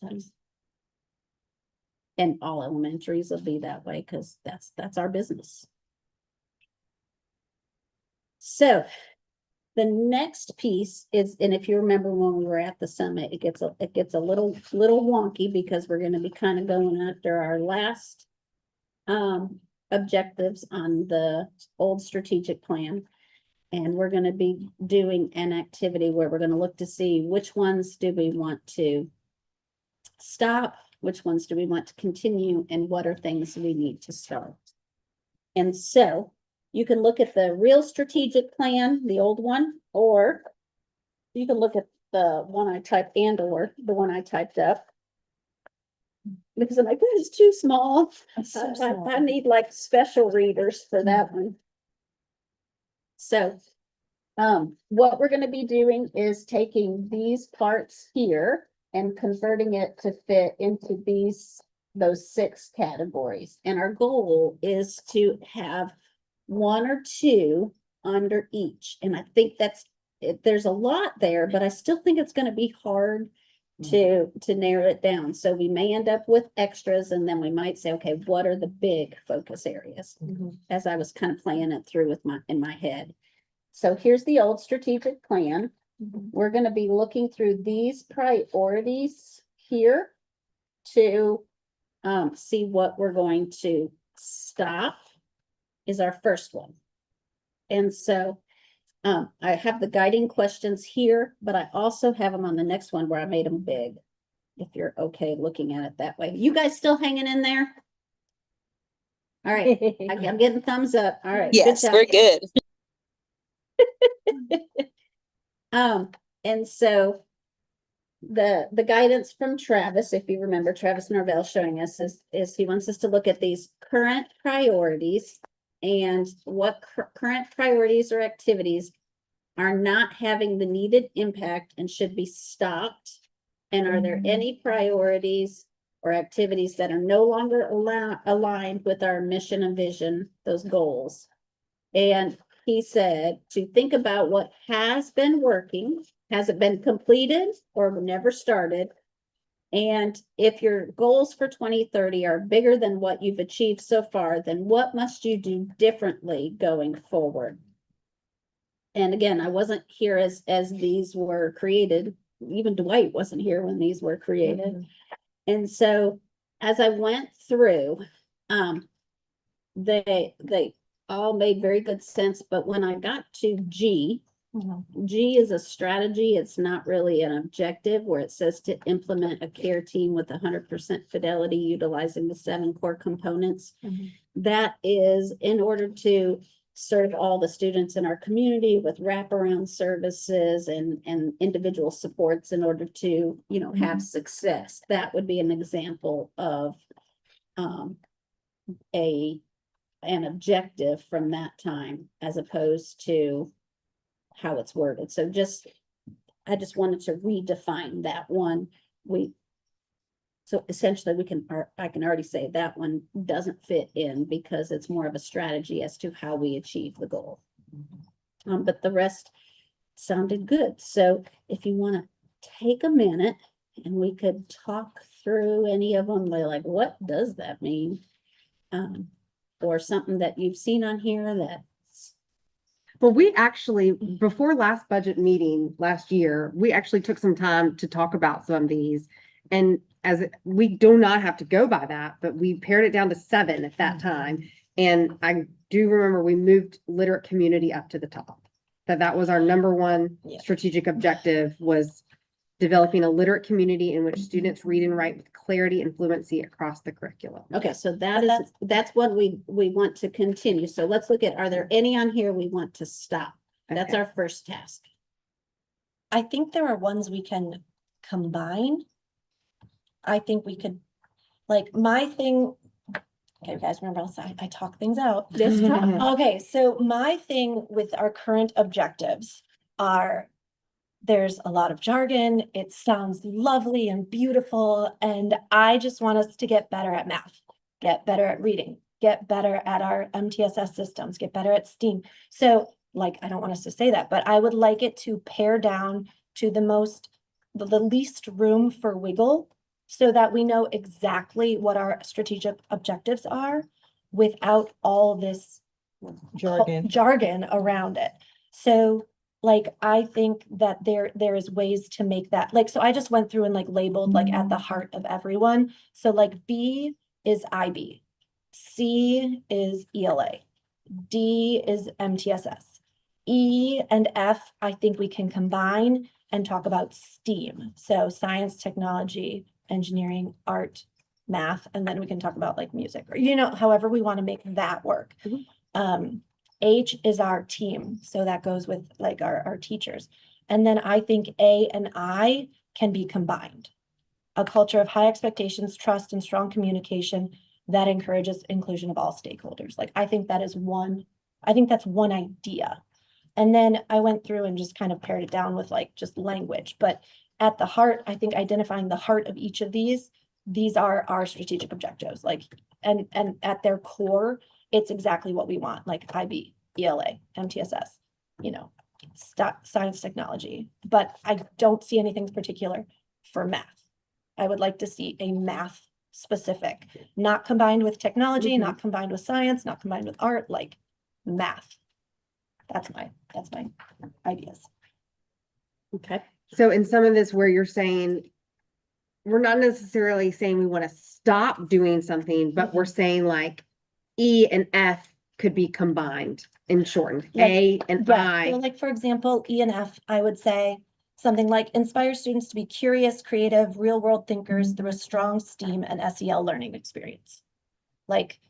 And all elementaries will be that way because that's our business. So the next piece is, and if you remember when we were at the summit, it gets a little wonky because we're gonna be kind of going after our last objectives on the old strategic plan. And we're gonna be doing an activity where we're gonna look to see which ones do we want to stop, which ones do we want to continue, and what are things we need to start. And so you can look at the real strategic plan, the old one, or you can look at the one I typed or the one I typed up. Because I'm like, that is too small. I need like special readers for that one. So, what we're gonna be doing is taking these parts here and converting it to fit into those 6 categories. And our goal is to have 1 or 2 under each. And I think there's a lot there, but I still think it's gonna be hard to narrow it down. So we may end up with extras, and then we might say, okay, what are the big focus areas? As I was kind of playing it through in my head. So here's the old strategic plan. We're gonna be looking through these priorities here to see what we're going to stop is our first one. And so I have the guiding questions here, but I also have them on the next one where I made them big. If you're okay looking at it that way. You guys still hanging in there? All right, I'm getting thumbs up. All right. Yes, job. we're good. And so the guidance from Travis, if you remember, Travis Norvell showing us is he wants us to look at these current priorities and what current priorities or activities are not having the needed impact and should be stopped. And are there any priorities or activities that are no longer aligned with our mission and vision, those goals? And he said to think about what has been working. Has it been completed or never started? And if your goals for 2030 are bigger than what you've achieved so far, then what must you do differently going forward? And again, I wasn't here as these were created. Even Dwight wasn't here when these were created. And so as I went through, they all made very good sense. But when I got to G is a strategy. It's not really an objective, where it says to implement a care team with 100% fidelity, utilizing the 7 core components. That is in order to serve all the students in our community with wraparound services and individual supports in order to, have success. That would be an example of an objective from that time, as opposed to how it's worded. So I just wanted to redefine that one. So essentially I can already say that one doesn't fit in because it's more of a strategy as to how we achieve the goal. But the rest sounded good. So if you want to take a minute and we could talk through any of them, like, what does that mean? Or something that you've seen on here that. Well, we actually, before last budget meeting last year, we actually took some time to talk about some of these. And we do not have to go by that, but we pared it down to 7 at that time. And I do remember we moved literate community up to the top. That was our number one Yeah. strategic objective, was developing a literate community in which students read and write with clarity and fluency across the curriculum. Okay, so But that's what we want to continue. So let's look at, are there any on here we want to stop? That's Okay. our first task. I think there are ones we can combine. I think we could, like, my thing, okay, guys, remember, I talk things out. This talk. Okay, so my thing with our current objectives are, there's a lot of jargon, it sounds lovely and beautiful, and I just want us to get better at math, get better at reading, get better at our MTSS systems, get better at STEAM. So, like, I don't want us to say that, but I would like it to pare down to the least room for wiggle, so that we know exactly what our strategic objectives are without all this jargon around it. So, like, I think that there is ways to make that, like, so I just went through and like labeled like at the heart of everyone. So like B is IB, C is ELA, D is MTSS. E and F, I think we can combine and talk about STEAM. So science, technology, engineering, art, math, and then we can talk about like music, or, you know, however we want to make that work. H is our team. So that goes with like our teachers. And then I think A and I can be combined. A culture of high expectations, trust, and strong communication that encourages inclusion of all stakeholders. Like, I think that's one idea. And then I went through and just kind of pared it down with like just language, but at the heart, I think identifying the heart of each of these are our strategic objectives, like, and at their core, it's exactly what we want, like IB, ELA, MTSS, you know, science, technology, but I don't see anything particular for math. I would like to see a math specific, not combined with technology, not combined with science, not combined with art, like math. That's my ideas. Okay. So in some of this where you're saying, we're not necessarily saying we want to stop doing something, but we're saying like E and F could be combined and shortened. Like, A and Yeah, I. so like, for example, E and F, I would say something like inspire students to be curious, creative, real world thinkers through a strong STEAM and SEL learning experience. Like,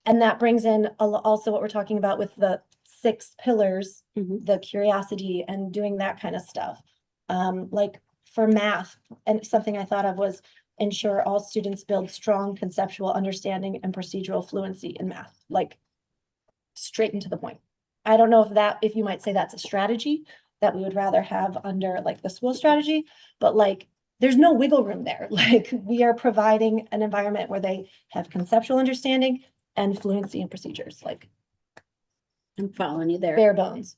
and that brings in also what we're talking about with the 6 pillars, the curiosity and doing that kind of stuff. Like for math, and something I thought of was ensure all students build strong conceptual understanding and procedural fluency in math, like straight into the point. I don't know if you might say that's a strategy that we would rather have under like the school strategy, but like there's no wiggle room there. Like, we are providing an environment where they have conceptual understanding and fluency in procedures, like I'm following you there. bare bones.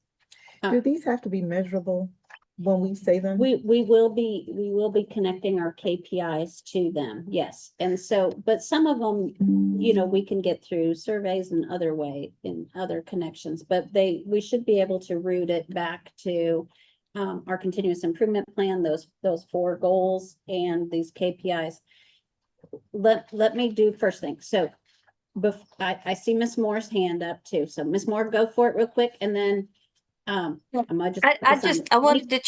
Do these have to be measurable when we say them? We will be connecting our KPIs to them, yes. And so, but some of them, you know, we can get through surveys and in other connections, but we should be able to root it back to our continuous improvement plan, those 4 goals and these KPIs. Let me do first thing. So I see Miss Moore's hand up too. So Miss Moore, go for it real quick, and then I'm gonna just. I wanted to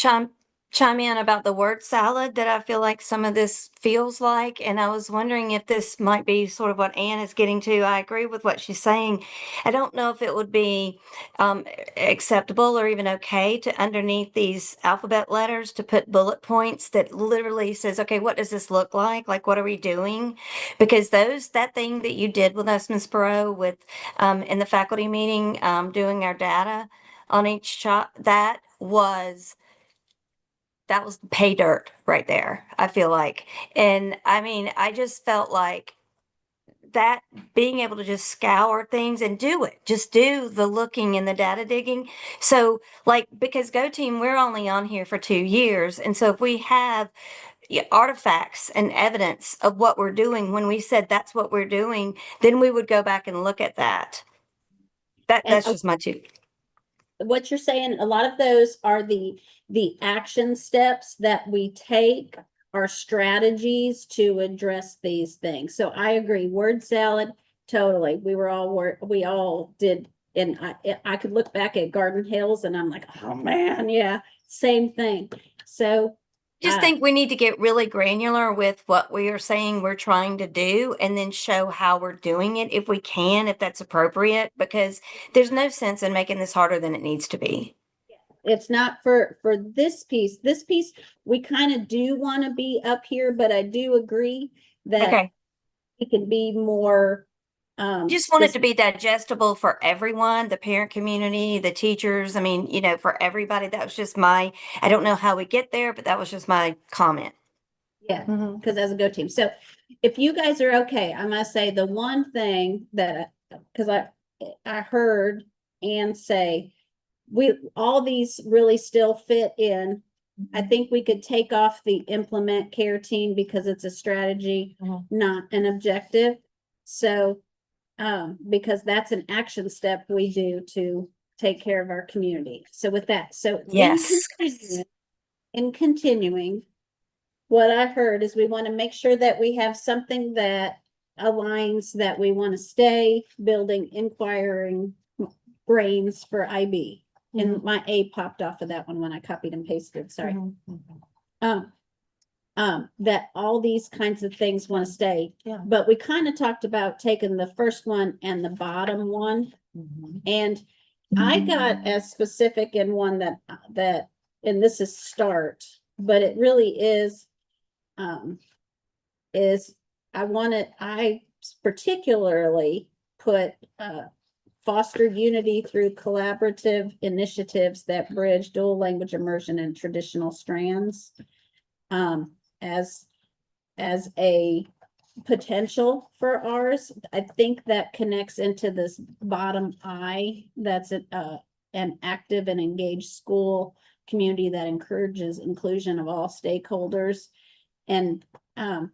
chime in about the word salad that I feel like some of this feels like, and I was wondering if this might be sort of what Anne is getting to. I agree with what she's saying. I don't know if it would be acceptable or even okay to underneath these alphabet letters to put bullet points that literally says, okay, what does this look like? Like, what are we doing? Because that thing that you did with us, Ms. Perot, with in the faculty meeting, doing our data on each shot, that was pay dirt right there, I feel like. And I mean, I just felt like that being able to just scour things and just do the looking and the data digging. So like, because Go Team, we're only on here for 2 years. And so if we have artifacts and evidence of what we're doing, when we said that's what we're doing, then we would go back and look at that. That's just my 2. What you're saying, a lot of those are the action steps that we take, our strategies to address these things. So I agree, word salad, totally. We all did and I could look back at Garden Hills and I'm like, oh man, yeah, same thing. So Just think we need to get really granular with what we are saying we're trying to do and then show how we're doing it if we can, if that's appropriate, because there's no sense in making this harder than it needs to be. it's not for this piece. This piece, we kind of do want to be up here, but I do agree that Okay. it could be more. Just want it to be digestible for everyone, the parent community, the teachers. I mean, for everybody. That was just I don't know how we get there, but that was just my comment. Yeah, Mhm. because as a go team. So if you guys are okay, I must say the one thing that, because I heard Ann say, all these really still fit in. I think we could take off the implement care team because it's a strategy, not an objective. So, because that's an action step we do to take care of our community. So with that, so Yes. in continuing, what I heard is we want to make sure that we have something that aligns, that we want to stay building inquiring brains for IB. And my A popped off of that one when I copied and pasted, sorry. That all these kinds of things want to stay. Yeah. But we kind of talked about taking the first one and the bottom one. And I got as specific in one that, and this is start, but it really is I particularly put, foster unity through collaborative initiatives that bridge dual language immersion and traditional strands. As a potential for ours. I think that connects into this bottom I, that's an active and engaged school community that encourages inclusion of all stakeholders. And Can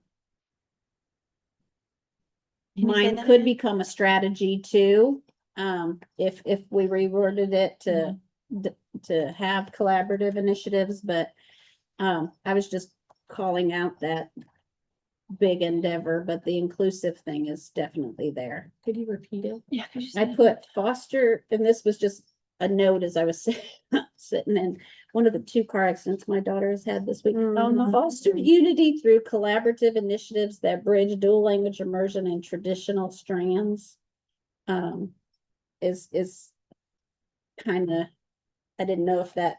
you say mine that could again? become a strategy too. If we reworded it to have collaborative initiatives, but I was just calling out that big endeavor, but the inclusive thing is definitely there. Could you repeat it? Yeah. I put foster, and this was just a note as I was sitting in one of the 2 car accidents my daughter has had this week. Oh, no. Foster unity through collaborative initiatives that bridge dual language immersion and traditional strands. Is kind of, I didn't know if that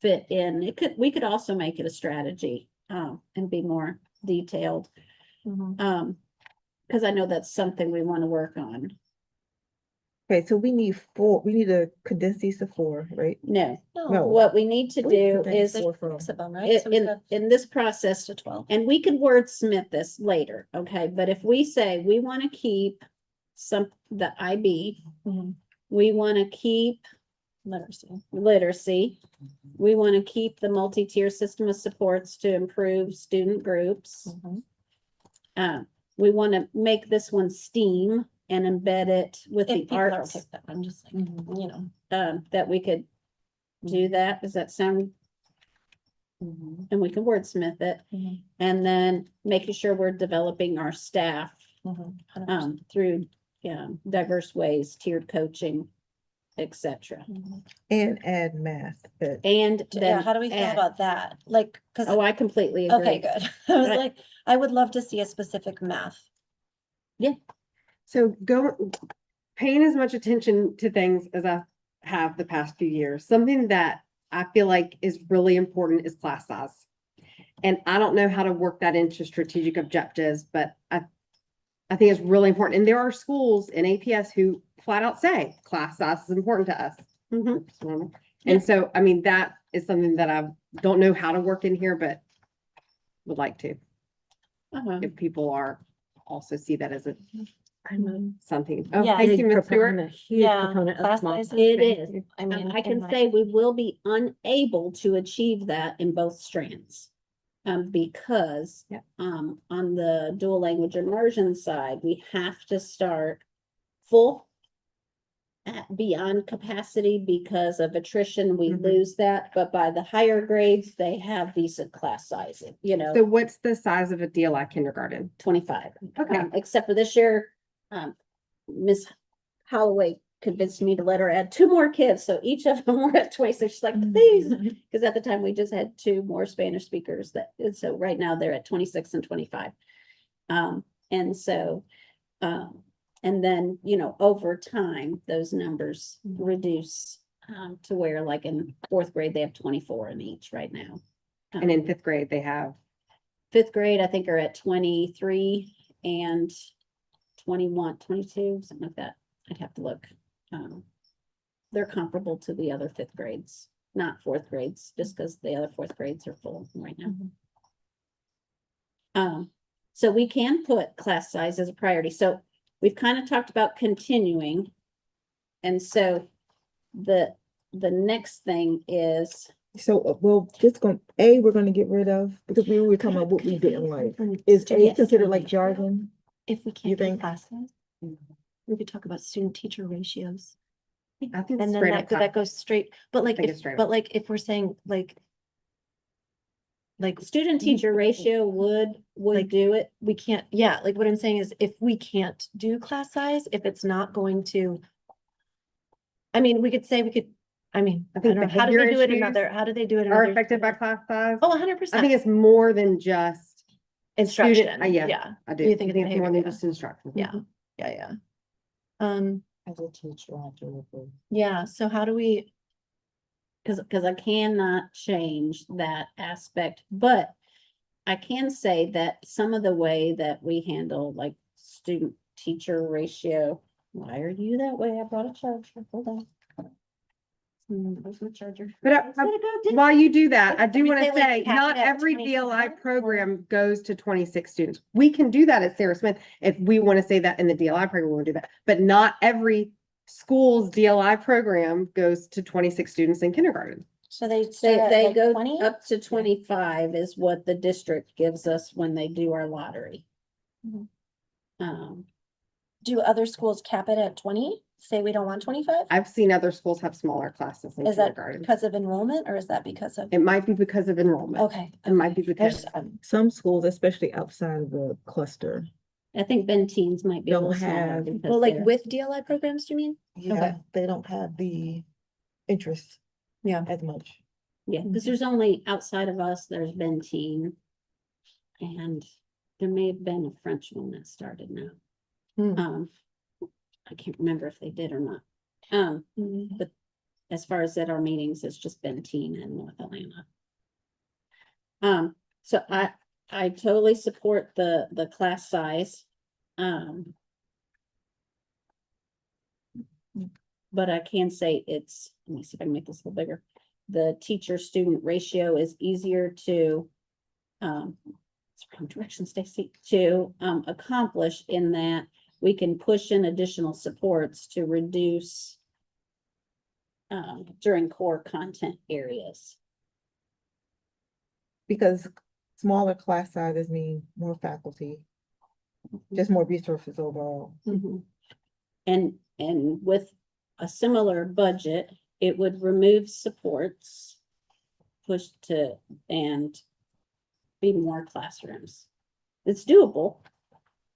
fit in. We could also make it a strategy, and be more detailed. Because I know that's something we want to work on. Okay, so we need to condense these to 4, right? No, No. what we need to do is Four from- Six of them, right? So we got in this process, to 12. and we can wordsmith this later, okay? But if we say we want to keep the IB, we want to keep literacy, we want to keep the multi-tier system of supports to improve student groups. We want to make this one STEAM and embed it with If the people are arts, okay with that, I'm just saying, that we could do that. Does that sound? And we can wordsmith it, and then making sure we're developing our staff 100%. through diverse ways, tiered coaching, etc. And add math. And Yeah, then how do we feel add- about that? Like, because, Oh, I completely agree. okay, good. I was Right. like, I would love to see a specific math. So paying as much attention to things as I have the past few years, something that I feel like is really important is class size. And I don't know how to work that into strategic objectives, but I think it's really important. And there are schools in APS who flat out say class size is important to us. And so, I mean, that is something that I don't know how to work in here, but would like to, if people also see that as something. Oh, Yeah. thank you, Ms. I'm Stewart. a huge Yeah, proponent class of small. sizes. It is. I mean, I can in my- say we will be unable to achieve that in both strands. Because on the dual language immersion side, we have to start full at beyond capacity because of attrition. We lose that, but by the higher grades, they have decent class sizing, So what's the size of a DLI kindergarten? 25. Okay. Except for this year, Miss Holloway convinced me to let her add 2 more kids, so each of them were at 26. She's like, please, because at the time we just had 2 more Spanish speakers and so right now they're at 26 and 25. And so, and then, you know, over time, those numbers reduce, to where like in 4th grade, they have 24 in each right now. And in 5th grade, they have, 5th grade, I think are at 23 and 21, 22, something like that. I'd have to look. They're comparable to the other 5th grades, not 4th grades, just because the other 4th grades are full right now. So we can put class size as a priority. So we've kind of talked about continuing. And so the next thing is, So, well, just we're gonna get rid of, because we were talking about what we didn't like. Is A Yes. considered like jargon? If we You can't do think? classes, we could talk about student-teacher ratios. I think And then straight up that goes straight, but like, think it's straight up. but like, if we're saying like student teacher ratio would Like- do it. we can't, yeah, like what I'm saying is if we can't do class size, if it's not going to. I mean, we could say I mean, I I think don't know, how do they behavior do it in issues other, how do they do it in are other? affected by class size. Oh, 100%. I think it's more than just Instruction, yeah, yeah, I do. You I think think it's it's more than behavior, just instruction. yeah, yeah. As a teacher, I do agree. Yeah, so how do we, Because I cannot change that aspect, but I can say that some of the way that we handle like student teacher ratio. Why are you that way? I brought a charger. Hold on. Where's my charger? But while you do that, I do we want say, to like, say, cap not it at every 25 DLI or- program goes to 26 students. We can do that at Sarah Smith if we want to say that in the DLI program, we'll do that. But not every school's DLI program goes to 26 students in kindergarten. So they They, start at they like go 20? up to 25 is what the district gives us when they do our lottery. Mhm. Um, Do other schools cap it at 20? Say we don't want 25? I've seen other schools have smaller classes in Is that kindergarten. because of enrollment or is that because of? It might be because of enrollment. Okay. It might be okay. I because, just- Some schools, especially outside of the cluster, I think Benteens might be a Don't little smaller. have- because well, like they're- with DLI programs, do you mean? yeah, they don't have the interest Yeah. as much. Yeah, because there's only outside of us, there's Benteen. And there may have been a French one that started now. Hmm. I can't remember if they did or not. But as far as at our meetings, it's just Benteen and North Atlanta. So I totally support the class size. But I can say it's, let me see if I can make this a little bigger. The teacher-student ratio is easier to, it's wrong direction, Stacy, to accomplish in that we can push in additional supports to reduce during core content areas. Because smaller class sizes mean more faculty, just more resources overall. And with a similar budget, it would remove supports, push to, and be more classrooms. It's doable,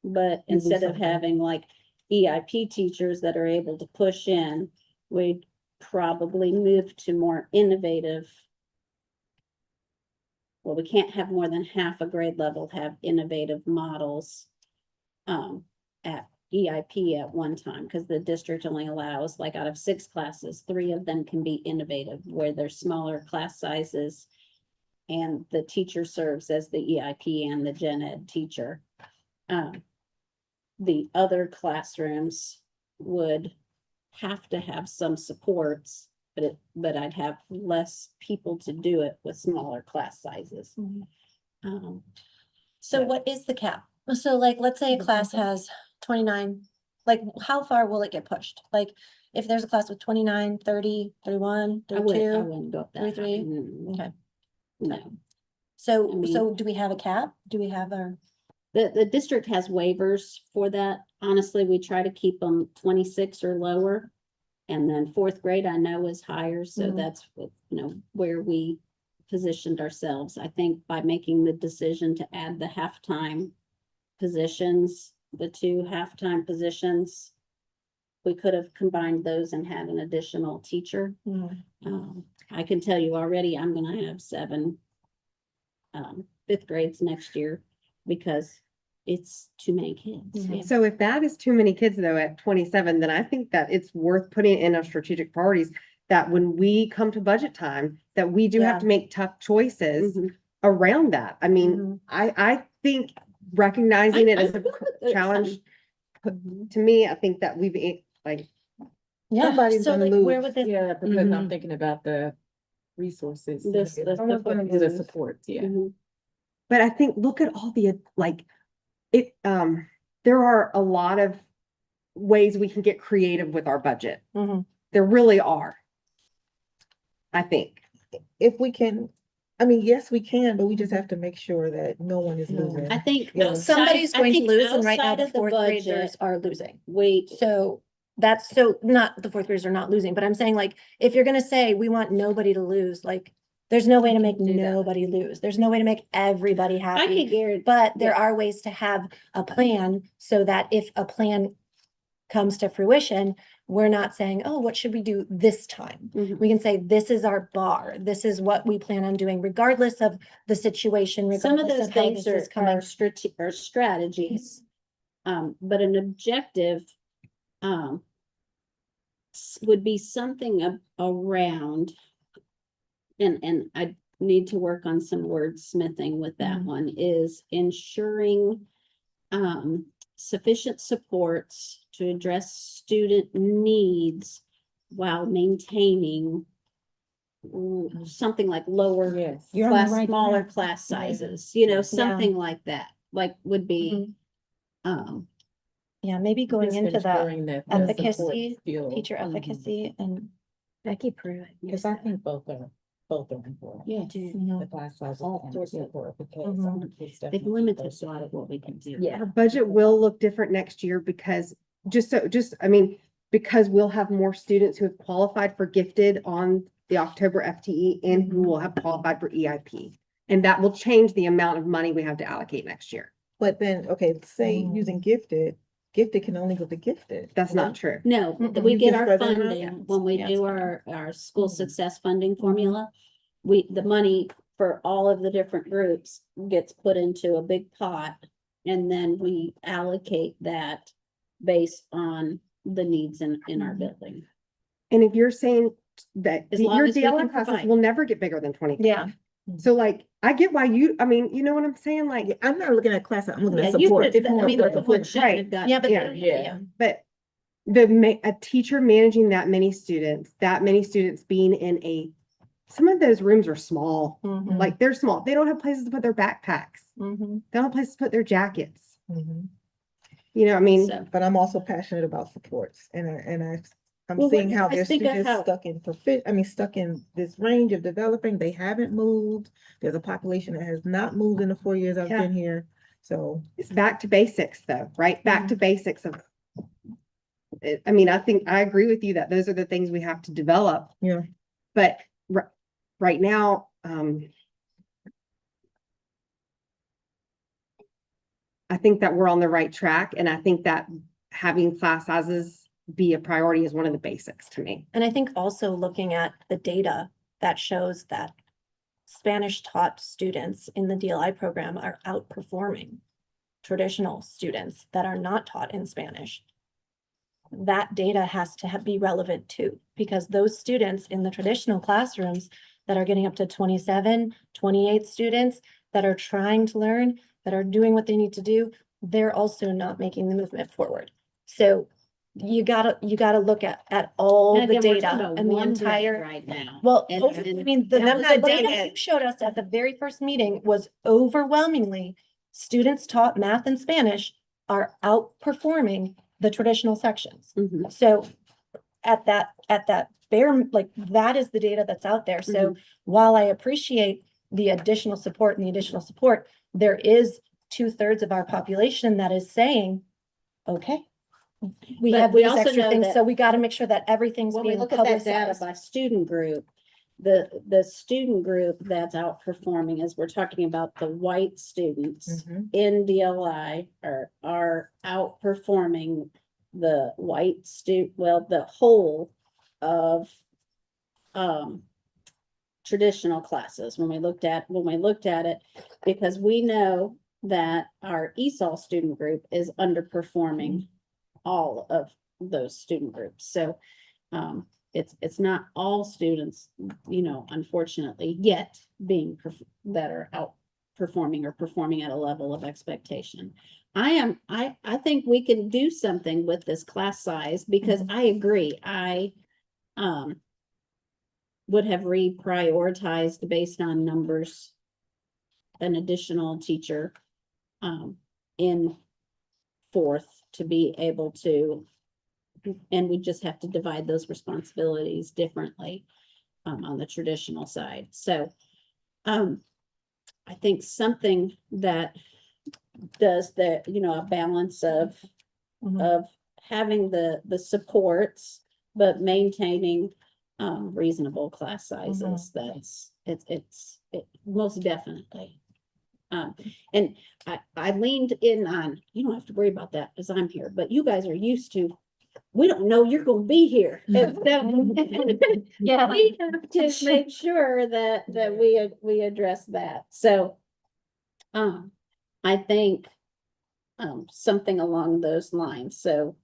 but You lose instead of something. having like EIP teachers that are able to push in, we'd probably move to more innovative. Well, we can't have more than half a grade level have innovative models at EIP at one time, because the district only allows, like out of 6 classes, 3 of them can be innovative, where they're smaller class sizes. And the teacher serves as the EIP and the gen ed teacher. The other classrooms would have to have some supports, but I'd have less people to do it with smaller class sizes. So what is the cap? So like, let's say a class has 29, like how far will it get pushed? Like if there's a class with 29, 30, 31, I 32? wouldn't go up that high. 33? Mm, Okay. No, I So, mean- so do we have a cap? Do we have our? the district has waivers for that. Honestly, we try to keep them 26 or lower. And then 4th grade I know is higher, so Mhm. that's, where we positioned ourselves. I think by making the decision to add the halftime positions, the 2 halftime positions, we could have combined those and had an additional teacher. Mhm. I can tell you already, I'm gonna have 7 fifth grades next year because it's too many kids. Mhm. Yeah. So if that is too many kids though at 27, then I think that it's worth putting in our strategic priorities that when we come to budget time, that we do have Yeah. to make tough choices Mhm. around that. I mean, Mhm. I think recognizing it as a it's challenge, Mhm. to me, I think that like, Yeah, Somebody's so gonna like, where lose. would this? Yeah, because I'm Mhm. thinking about the resources. This- and this- the support, yeah. Mhm. but I think, look at all the, like, there are a lot of ways we can get creative with our budget. Mhm. There really are. I think. If we can, I mean, yes, we can, but we just have to make sure that no one is losing. I think Yeah. outside- Somebody's I going to think lose, and right now outside the of the fourth graders budget, are losing. Wait, So that's, so not the fourth graders are not losing, but I'm saying like, if you're gonna say we want nobody to lose, like, there's no way to make do that. nobody lose. There's no way to make everybody I happy. could guarantee. But there yeah. are ways to have a plan so that if a plan comes to fruition, we're not saying, oh, what should we do this time? Mhm. We can say, this is our bar. This is what we plan on doing regardless of the situation, Some of regardless those of how things this is are coming. strategies. But an objective, would be something around. And I need to work on some wordsmithing with that Mhm. one, is ensuring, sufficient supports to address student needs while maintaining something like lower Yes. You're on the class, right smaller track. class sizes, you know, Yeah. something like that, like would be, Mhm. Yeah, maybe going Just into that ensuring that the support efficacy, skill- teacher Mhm. efficacy and. Becky Pruitt. Because I think both are important. yeah, Mhm. The class sizes All and sorts of- support, because Mhm. our kids they've definitely limited those a lot of what we can do. Yeah. Our budget will look different next year because I mean, because we'll have more students who have qualified for gifted on the October FTE and who will have qualified for EIP. And that will change the amount of money we have to allocate next year. But then, okay, say Mhm. using gifted can only go to gifted. That's not true. No, Mm-mm. we You get can our spread them around? funding, Yeah, when we yeah, do it's our school Mhm. success funding formula. The money for all of the different groups gets put into a big pot. And then we allocate that based on the needs in our Mhm. building. And if you're saying that As long your as we DLR can classes provide. will never get bigger than 20. Yeah. So like, I get why I mean, you know what I'm saying? Like, Yeah, I'm not looking at class, I'm looking Yeah, at you support. could- It's I more mean, for the one support. shouldn't Right. have got- Yeah, but Yeah. yeah. but a teacher managing that many students being in some of those rooms are small. Mhm. Like they're small. They don't have places to put their backpacks. Mhm. They don't have places to put their jackets. Mhm. You know, I mean, So, But I'm also passionate about supports I'm Well, seeing what- how I there's think of students how- stuck in this range of developing. They haven't moved. There's a population that has not moved in the 4 years I've Yeah. been here. So it's back to basics though, right? Back to basics of I mean, I think I agree with you that those are the things we have to develop. Yeah. But right now, I think that we're on the right track, and I think that having class sizes be a priority is one of the basics to me. And I think also looking at the data that shows that Spanish taught students in the DLI program are outperforming traditional students that are not taught in Spanish. That data has to be relevant too, because those students in the traditional classrooms that are getting up to 27, 28 students that are trying to learn, that are doing what they need to do, they're also not making the movement forward. So you gotta look at all and the again, we're talking data about and the one grade entire. right now. Well, And- I and- mean, the and I'm not data looking you showed us at the very first meeting was overwhelmingly students taught math and Spanish are outperforming the traditional sections. Mhm. So at that bare, like, that is the data that's out there. So while I appreciate the additional support, there is 2/3 of our population that is saying, okay, we But have we these also extra know things, that so we gotta make sure that everything's when we being look at that data publicized. by student group, the student group that's outperforming, as we're talking about the white students Mhm. in DLI are outperforming the the whole of traditional classes when we looked at it, because we know that our ESOL student group is underperforming all of those student groups. So it's not all students, unfortunately, yet that are outperforming or performing at a level of expectation. I think we can do something with this class size, because I agree. I would have reprioritized based on numbers, an additional teacher in fourth to be able to, and we just have to divide those responsibilities differently on the traditional side. So I think something that does a balance of having the supports, but maintaining reasonable class sizes. It's most definitely. And I leaned in on, you don't have to worry about that because I'm here, but you guys are used to, we don't know you're gonna be here. And so Yeah. we have to make sure that we address that. So I think something along those lines. So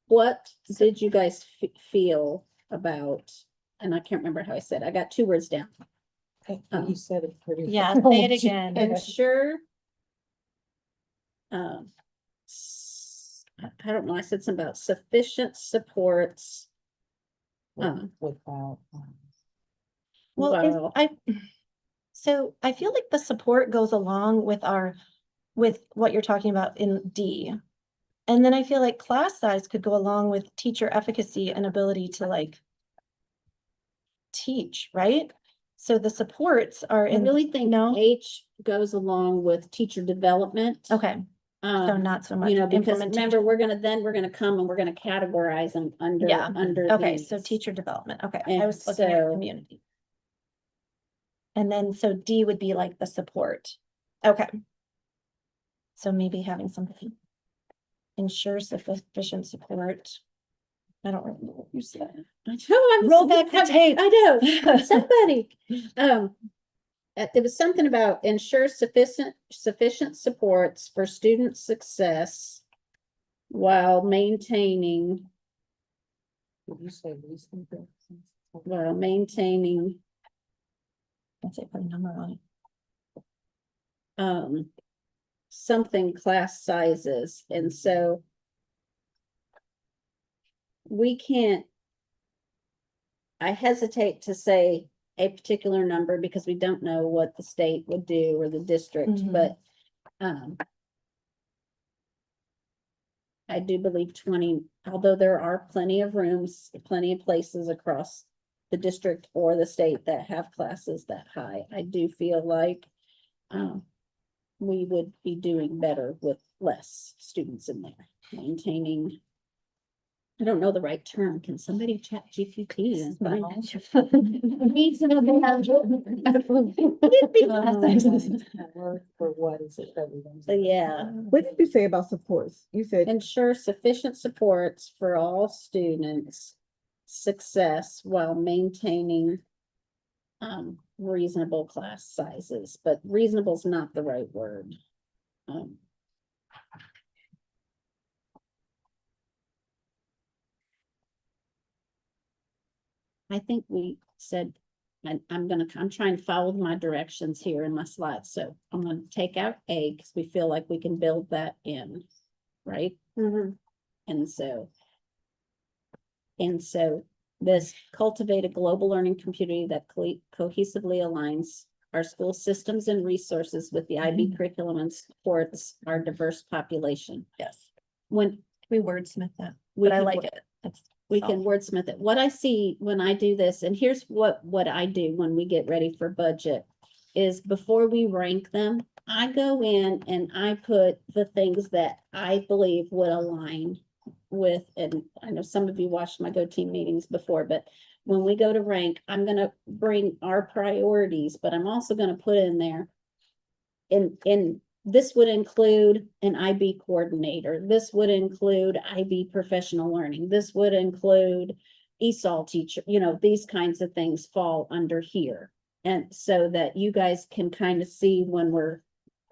what did you guys feel about, and I can't remember how I said, I got 2 words down. You said it pretty. Yeah, say it again. Ensure. I don't know, I said something about sufficient supports. Without. Well, so I feel like the support goes along with with what you're talking about in D. And then I feel like class size could go along with teacher efficacy and ability to like teach, right? So the supports are I in, really think no? H goes along with teacher development. Okay, so not so much Because implementation. remember, we're gonna come and we're gonna categorize them under, Yeah, okay, so these. teacher development, okay, I And was looking at so- community. And then, so D would be like the support, okay. So maybe having something. Ensure sufficient support. I don't remember what you said. I know, Roll back the tape. I know, somebody, it was something about ensure sufficient supports for student success while maintaining. Did you say reasonable? While maintaining, Let's say put a number on it. something class sizes, and so we can't, I hesitate to say a particular number because we don't know what the state would do or the district, Mhm. but I do believe 20, although there are plenty of rooms, plenty of places across the district or the state that have classes that high, I do feel like we would be doing better with less students in there, maintaining. I don't know the right term. Can somebody chat GPT and find For what is it that we want? So yeah, What did you say about supports? You said, ensure sufficient supports for all students' success while maintaining reasonable class sizes, but reasonable is not the right word. I think we said, I'm trying to follow my directions here in my slides, so I'm gonna take out A because we feel like we can build that in, right? And so this cultivate a global learning community that cohesively aligns our school systems and resources with the IB curriculum and supports our diverse population. Yes, When we wordsmith that, we but I can like wo- it. It's we can wordsmith it. What I see when I do this, and here's what I do when we get ready for budget, is before we rank them, I go in and I put the things that I believe would align with, and I know some of you watched my Go Team meetings before, but when we go to rank, I'm gonna bring our priorities, but I'm also gonna put in there in this would include an IB coordinator. This would include IB professional learning. This would include ESOL teacher, these kinds of things fall under here. And so that you guys can kind of see when we're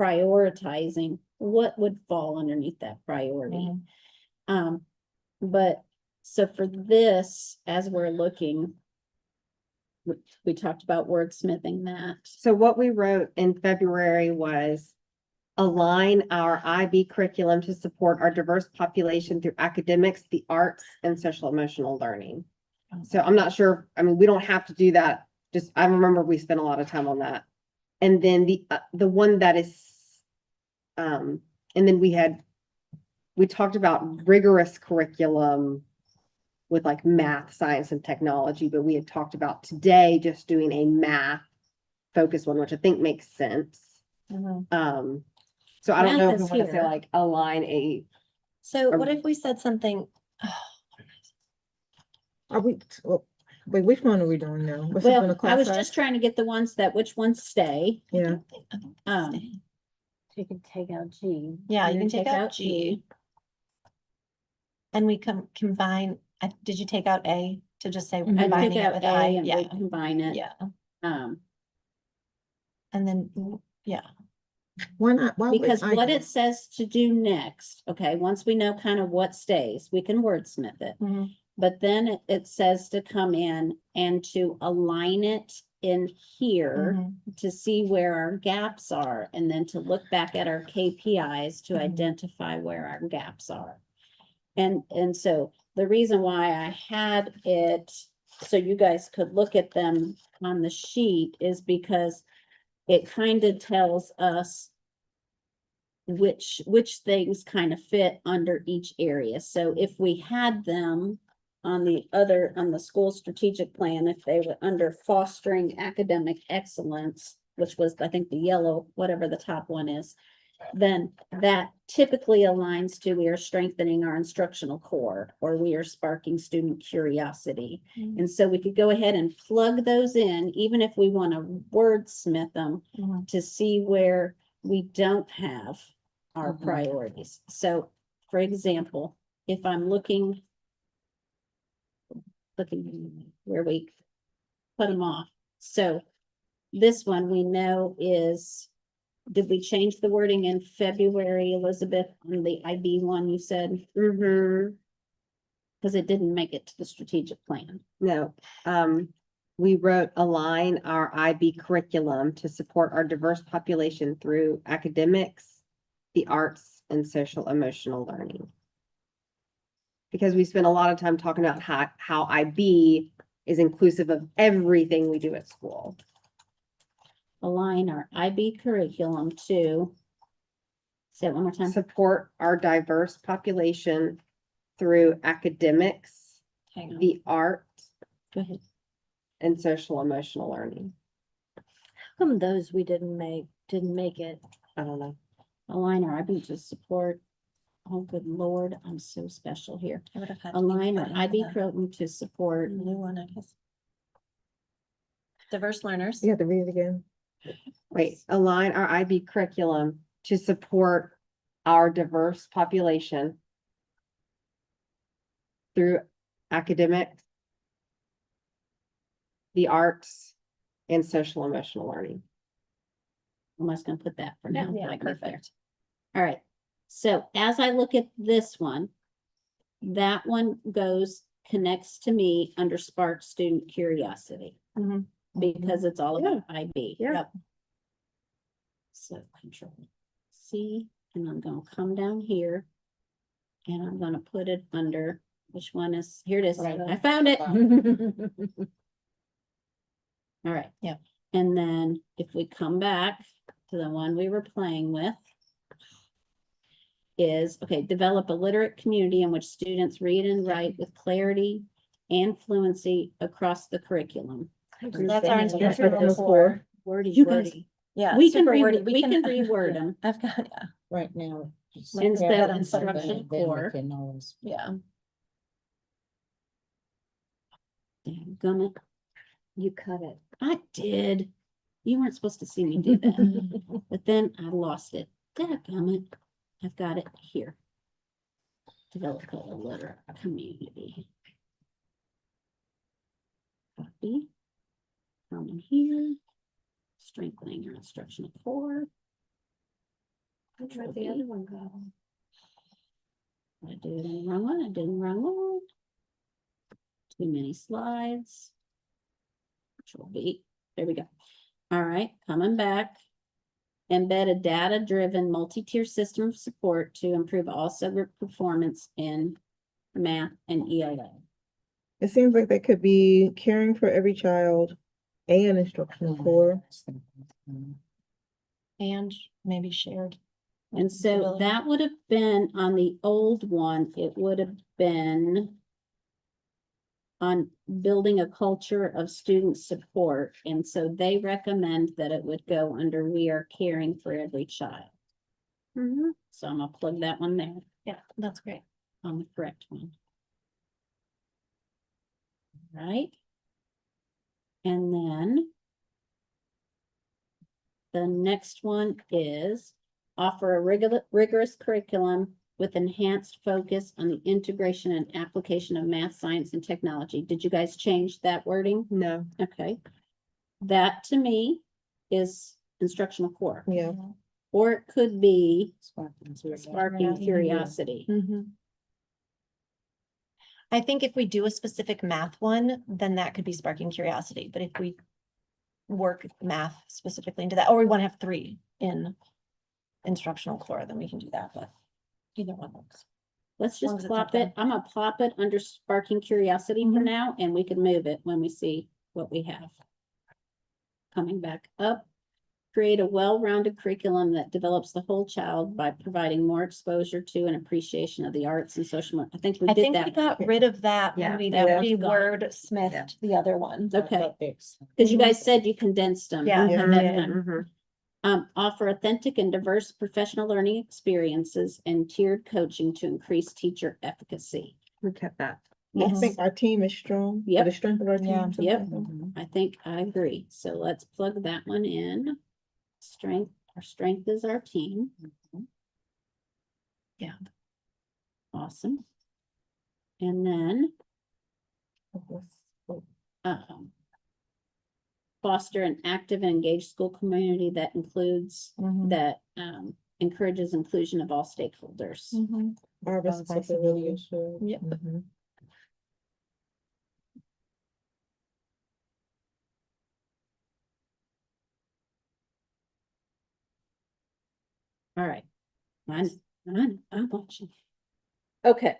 prioritizing what would fall underneath that priority. But so for this, as we're looking, we talked about wordsmithing that. So what we wrote in February was align our IB curriculum to support our diverse population through academics, the arts, and social emotional learning. So I'm not sure, I mean, we don't have to do that. Just, I remember we spent a lot of time on that. And then the one that is, and then we talked about rigorous curriculum with like math, science, and technology, but we had talked about today just doing a math focused one, which I think makes sense. So I don't know Math if we is want to say here. like align a, So Or- what if we said something? Are we, oh, wait, which one are we doing now? What's up in the Well, I class was size? just trying to get the ones which ones stay. Yeah, You can take out G. Yeah, you You're can gonna take out G. And we combine, did you take out A to just say we're I combining took it out with A I? and Yeah, we combine it. yeah. Um, And then, yeah, why not? Why would because I what do it says to do next, okay, once we know kind of what stays, we can wordsmith it. Mhm. But then it says to come in and to align it in here Mhm. to see where our gaps are, and then to look back at our KPIs to Mhm. identify where our gaps are. And so the reason why I had it, so you guys could look at them on the sheet, is because it kind of tells us which things kind of fit under each area. So if we had them on the school strategic plan, if they were under fostering academic excellence, which was, I think, the yellow, whatever the top one is, then that typically aligns to we are strengthening our instructional core, or we are sparking student curiosity. Mhm. And so we could go ahead and plug those in, even if we want to wordsmith them, Mhm. to see where we don't have our Mhm. priorities. So, for example, if I'm looking where we put them off. So this one we know is, did we change the wording in February, Elizabeth, on the IB one you said? Because it didn't make it to the strategic plan. no, we wrote align our IB curriculum to support our diverse population through academics, the arts, and social emotional learning. Because we spent a lot of time talking about how IB is inclusive of everything we do at school. Align our IB curriculum to, say it one more time. Support our diverse population through academics, Hang on, the art, go ahead. and social emotional learning. How come those we didn't make it? I don't know. Align our IB to support, oh, good Lord, I'm so special here. I would have had. to Align our put in IB the curriculum to support, New one, I guess. Diverse learners. You have to read it again. Wait, align our IB curriculum to support our diverse population through academics, the arts, and social emotional learning. I'm just gonna put that for now. Yeah, till I get there. perfect. All right, so as I look at this one, that one connects to me under spark student curiosity, Mhm. because it's all about IB. Yeah. Yep. So control C, and I'm gonna come down here. And I'm gonna put it under, which one is, here it is, I found it. All right. Yep. And then if we come back to the one we were playing with, is, okay, develop a literate community in which students read and write with clarity and fluency across the curriculum. That's our That's instructional what core. Wordy, you guys, Yeah. we can super re- wordy. we can reword them. I've got, yeah, Right now. just Like Instead grab of it something, instructional and then we core. can always- yeah. Gummit, you cut it. I did. You weren't supposed to see me do that, but then I lost it. Dadgummit, I've got it here. Develop a letter community. Copy. Come in here. Strengthening your instructional core. Where'd the other one go? I did it in the wrong one. I did it in the wrong one. Too many slides. Control B. There we go. All right, coming back. Embed a data-driven multi-tier system of support to improve all subgroup performance in math and ELA. It seems like that could be caring for every child and instructional core. And maybe shared. And so responsibility. that would have been on the old one, it would have been on building a culture of student support. And so they recommend that it would go under we are caring for every child. So I'm gonna plug that one there Yeah, that's great. on the correct one. Right? And then the next one is offer a rigorous curriculum with enhanced focus on the integration and application of math, science, and technology. Did you guys change that wording? No. Okay. That to me is instructional core, Yeah. or it could be Sparking sparking curiosity. I think if we do a specific math one, then that could be sparking curiosity, but if we work math specifically into that, or we want to have 3 in instructional core, then we can do that, but either one works. Let's long just as it's plop it. something- I'm gonna plop it under sparking curiosity for Mhm. now, and we can move it when we see what we have. Coming back up, create a well-rounded curriculum that develops the whole child by providing more exposure to and appreciation of the arts and social. I think we I did think we that. got rid of that Yeah, when we that one's reword Smithed the other one. Okay, because you guys said you condensed them. Yeah, Yeah. I did. Offer authentic and diverse professional learning experiences and tiered coaching to increase teacher efficacy. We kept that. I Yes, think our team is strong. for Yep. The strength of our team. Yeah. something Yep. like that. I think I agree. So let's plug that one in. Strength, our strength is our team. Yeah. Awesome. And then foster an active and engaged school community that includes, Mhm. that encourages inclusion of all stakeholders. Mhm. Our responsibility. Yep. Mhm. All right. I'm watching. Okay,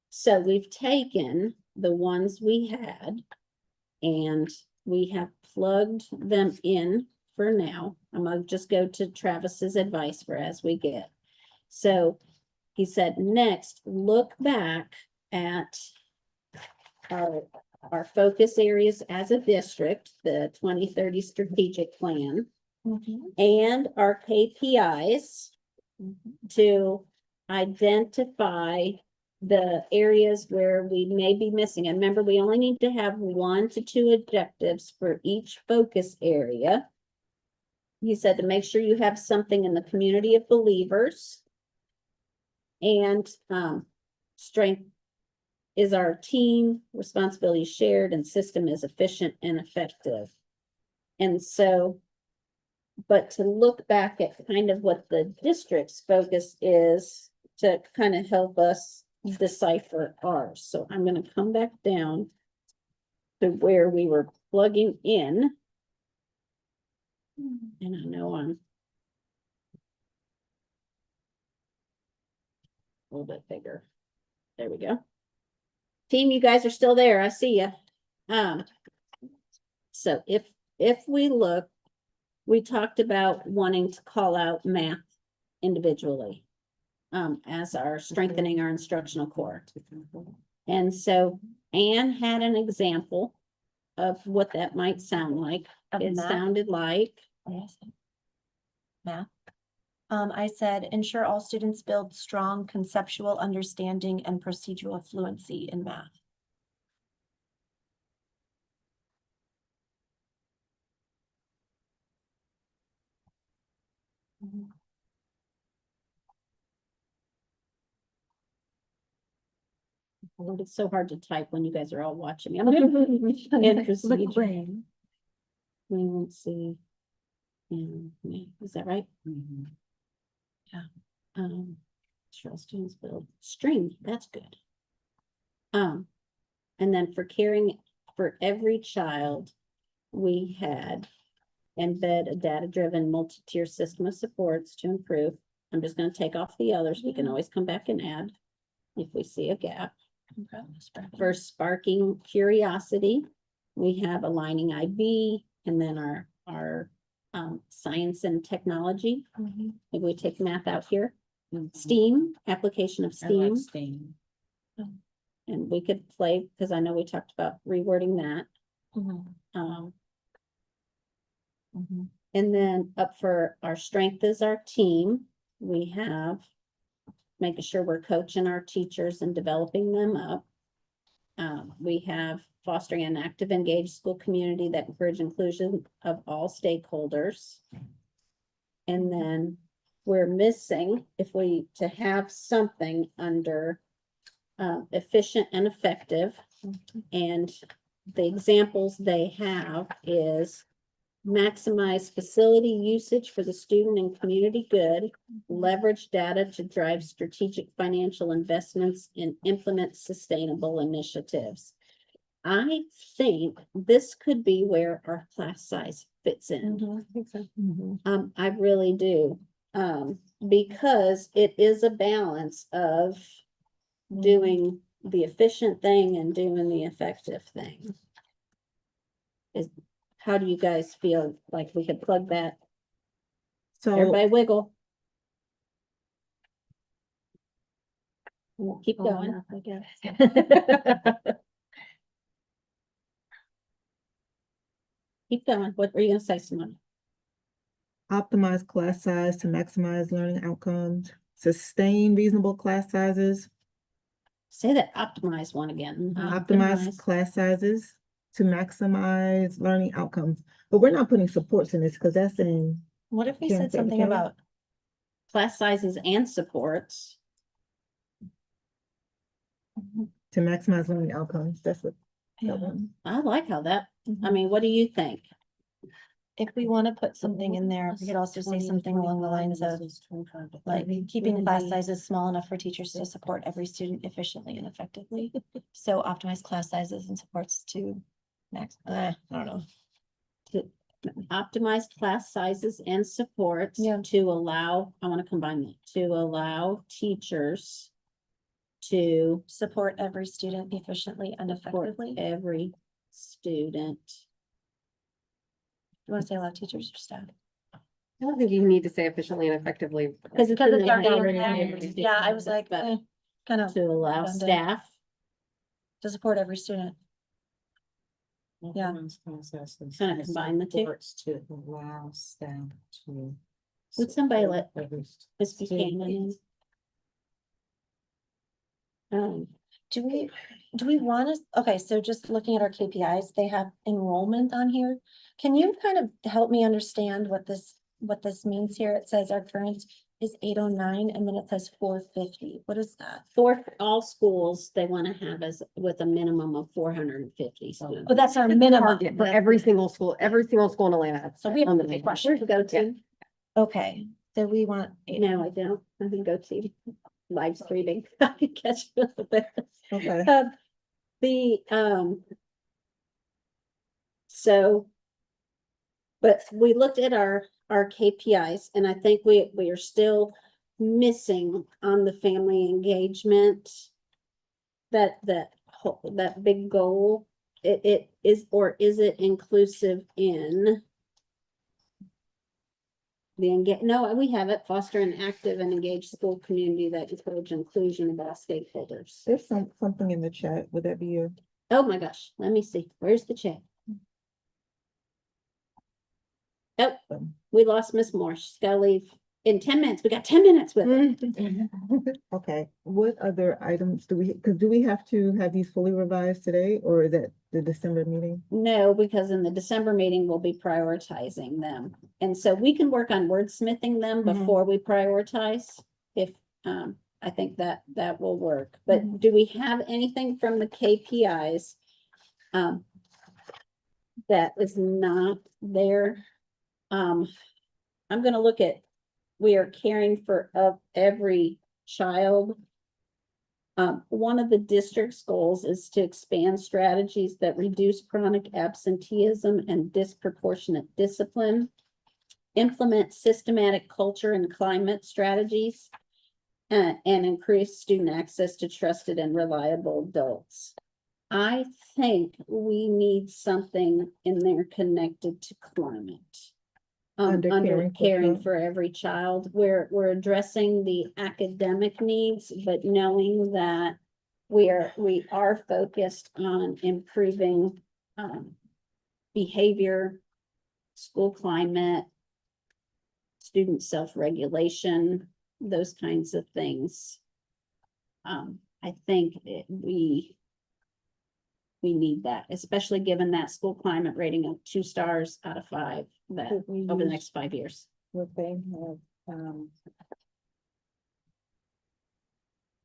so we've taken the ones we had and we have plugged them in for now. I'm gonna just go to Travis's advice for as we get. So he said, next, look back at our focus areas as a district, the 2030 strategic plan, Mhm. and our KPIs to identify the areas where we may be missing. And remember, we only need to have 1 to 2 objectives for each focus area. He said to make sure you have something in the community of believers. And strength is our team, responsibility shared, and system is efficient and effective. And so, but to look back at kind of what the district's focus is to kind of help us decipher ours. So I'm gonna come back down to where we were plugging in. And I know I'm a little bit bigger. There we go. Team, you guys are still there. I see you. So if we look, we talked about wanting to call out math individually as our strengthening our instructional core. And so Anne had an example of what that might sound like. Of It math? sounded like, Yes. Math. I said, ensure all students build strong conceptual understanding and procedural fluency in math. Lord, it's so hard to type when you guys are all watching me. And procedure. We won't see. And May, is that right? Yeah. Cheryl students build string, that's good. And then for caring for every child, we had embed a data-driven multi-tier system of supports to improve. I'm just gonna take off the others. We can always come back and add if we see a gap. For sparking curiosity, we have aligning IB and then our science and technology. Maybe we take math out here. STEAM, application of I like STEAM, STEAM. and we could play, because I know we talked about rewording that. And then up for our strength is our team, we have making sure we're coaching our teachers and developing them up. We have fostering an active, engaged school community that encourage inclusion of all stakeholders. And then we're missing, if we, to have something under efficient and effective. And the examples they have is maximize facility usage for the student and community good, leverage data to drive strategic financial investments, and implement sustainable initiatives. I think this could be where our class size fits in. I really do. Because it is a balance of doing the efficient thing and doing the effective thing. How do you guys feel like we could plug that? So, Everybody wiggle. We'll keep going. I guess. Keep going. What were you gonna say, Simone? optimize class size to maximize learning outcomes, sustain reasonable class sizes, Say that optimize one again. optimize class sizes to maximize learning outcomes. But we're not putting supports in this because that's in, What if we Karen, said say it something again. about, Class sizes and supports. to maximize learning outcomes. That's what. that yeah, one. I like how that, I mhm. mean, what do you think? If we want to put something in there, we could also say something along the lines of like keeping class sizes small enough for teachers to support every student efficiently and effectively. So optimize class sizes and supports to max, I don't know. Optimize class sizes and supports Yeah. to allow, I want to combine that, to allow teachers to Support every student efficiently and support effectively. every student. You want to say allow teachers or staff? I don't think you need to say efficiently and effectively. Because Because it's already already in there. Yeah, I was like, But kind of to allow redundant. staff, to support every student. Yeah. Kinda combine the two. To allow staff to. Would somebody support let every Ms. Buchanan in? Do we want to, okay, so just looking at our KPIs, they have enrollment on here. Can you kind of help me understand what this means here? It says our current is 809 and then it says 450. What is that? For all schools, they want to have as with a minimum of 450 students. Oh, that's our minimum. Target for every single school in Atlanta. So we have on a the big map. question. Go to, Okay, so we want. no, I don't, I can go to live streaming. I can catch a little bit. Okay. So. But we looked at our KPIs and I think we are still missing on the family engagement. That big goal, it is, or is it inclusive in? No, we have it, foster an active and engaged school community that encourage inclusion of all stakeholders. There's something in the chat. Would that be your? Oh my gosh, let me see, where's the chat? Oh, we lost Miss Moore, she's gotta leave in 10 minutes, we got 10 minutes with her. Okay, what other items do we have to have these fully revised today, or is that the December meeting? No, because in the December meeting, we'll be prioritizing them. And so we can work on wordsmithing them Mhm. before we prioritize. If, I think that that will work, but do we have anything from the KPIs? That is not there. I'm gonna look at, we are caring for of every child. One of the district's goals is to expand strategies that reduce chronic absenteeism and disproportionate discipline. Implement systematic culture and climate strategies. And increase student access to trusted and reliable adults. I think we need something in there connected to climate. Under Under caring for caring child. for every child, we're addressing the academic needs, but knowing that we are focused on improving, behavior, school climate, student self-regulation, those kinds of things. I think we need that, especially given that school climate rating of 2 stars out of 5, that Could we over the use next 5 years. What they have,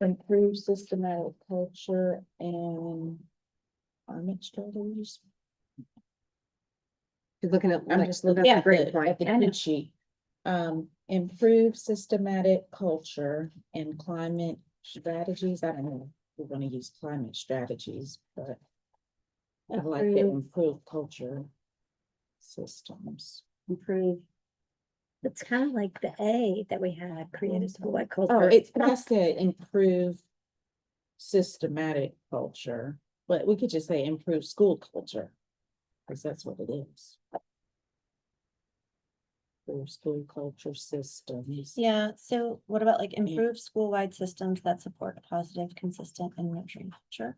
improved systematic culture and climate strategies. You're looking at. I'm like, just looking that's a at great the, point. at the I know. good sheet. Improve systematic culture and climate strategies. I don't know, if we're gonna use climate strategies, but I like the improve culture systems. Improve. It's kind of like the A that we had created school-wide Oh, culture. it's, I said improve systematic culture, but we could just say improve school culture. Cause that's what it is. Improve school culture systems. Yeah, so what about like improve school-wide systems that support a positive, consistent and nurturing culture?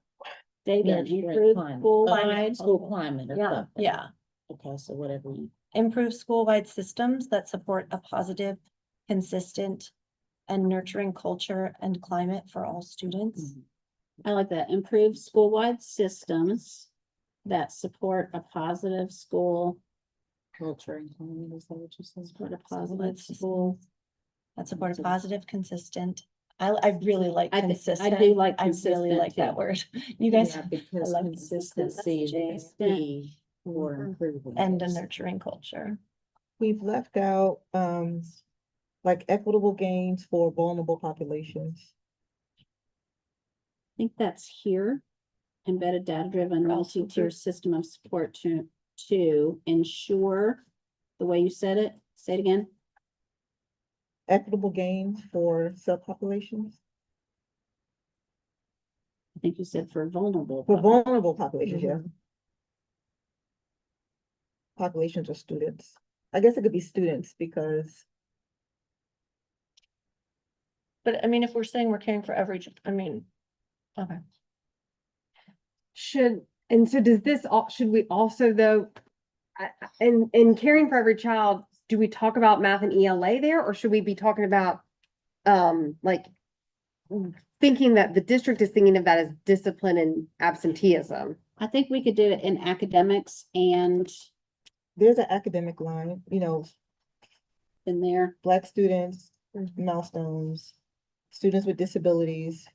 Say again, Nurturing improve climate. school-wide. School climate. or Yeah, something. yeah. Okay, so whatever you. Improve school-wide systems that support a positive, consistent and nurturing culture and climate for all students. I like that. Improve school-wide systems that support a positive school, Culture and climate, is that what you said? support a positive school. That support a positive, consistent. I really like I do consistent. like I really consistent like that too. word. You guys, Yeah, because like consistency is consistent. key for improving. and a this. nurturing culture. We've left out, like equitable gains for vulnerable populations. I think that's here. Embedded data-driven Also multi-tier system of support to ensure, the way you said it, say it again. Equitable gains for subpopulations, I think you said for vulnerable. for populations. vulnerable populations, yeah. Populations or students. I guess it could be students because But I mean, if we're saying we're caring for every, I mean, okay. And so does this all, should we also though, in caring for every child, do we talk about math and ELA there, or should we be talking about, like thinking that the district is thinking of that as discipline and absenteeism? I think we could do it in academics and there's an academic line, you know, in there. Black students, milestones, students with disabilities,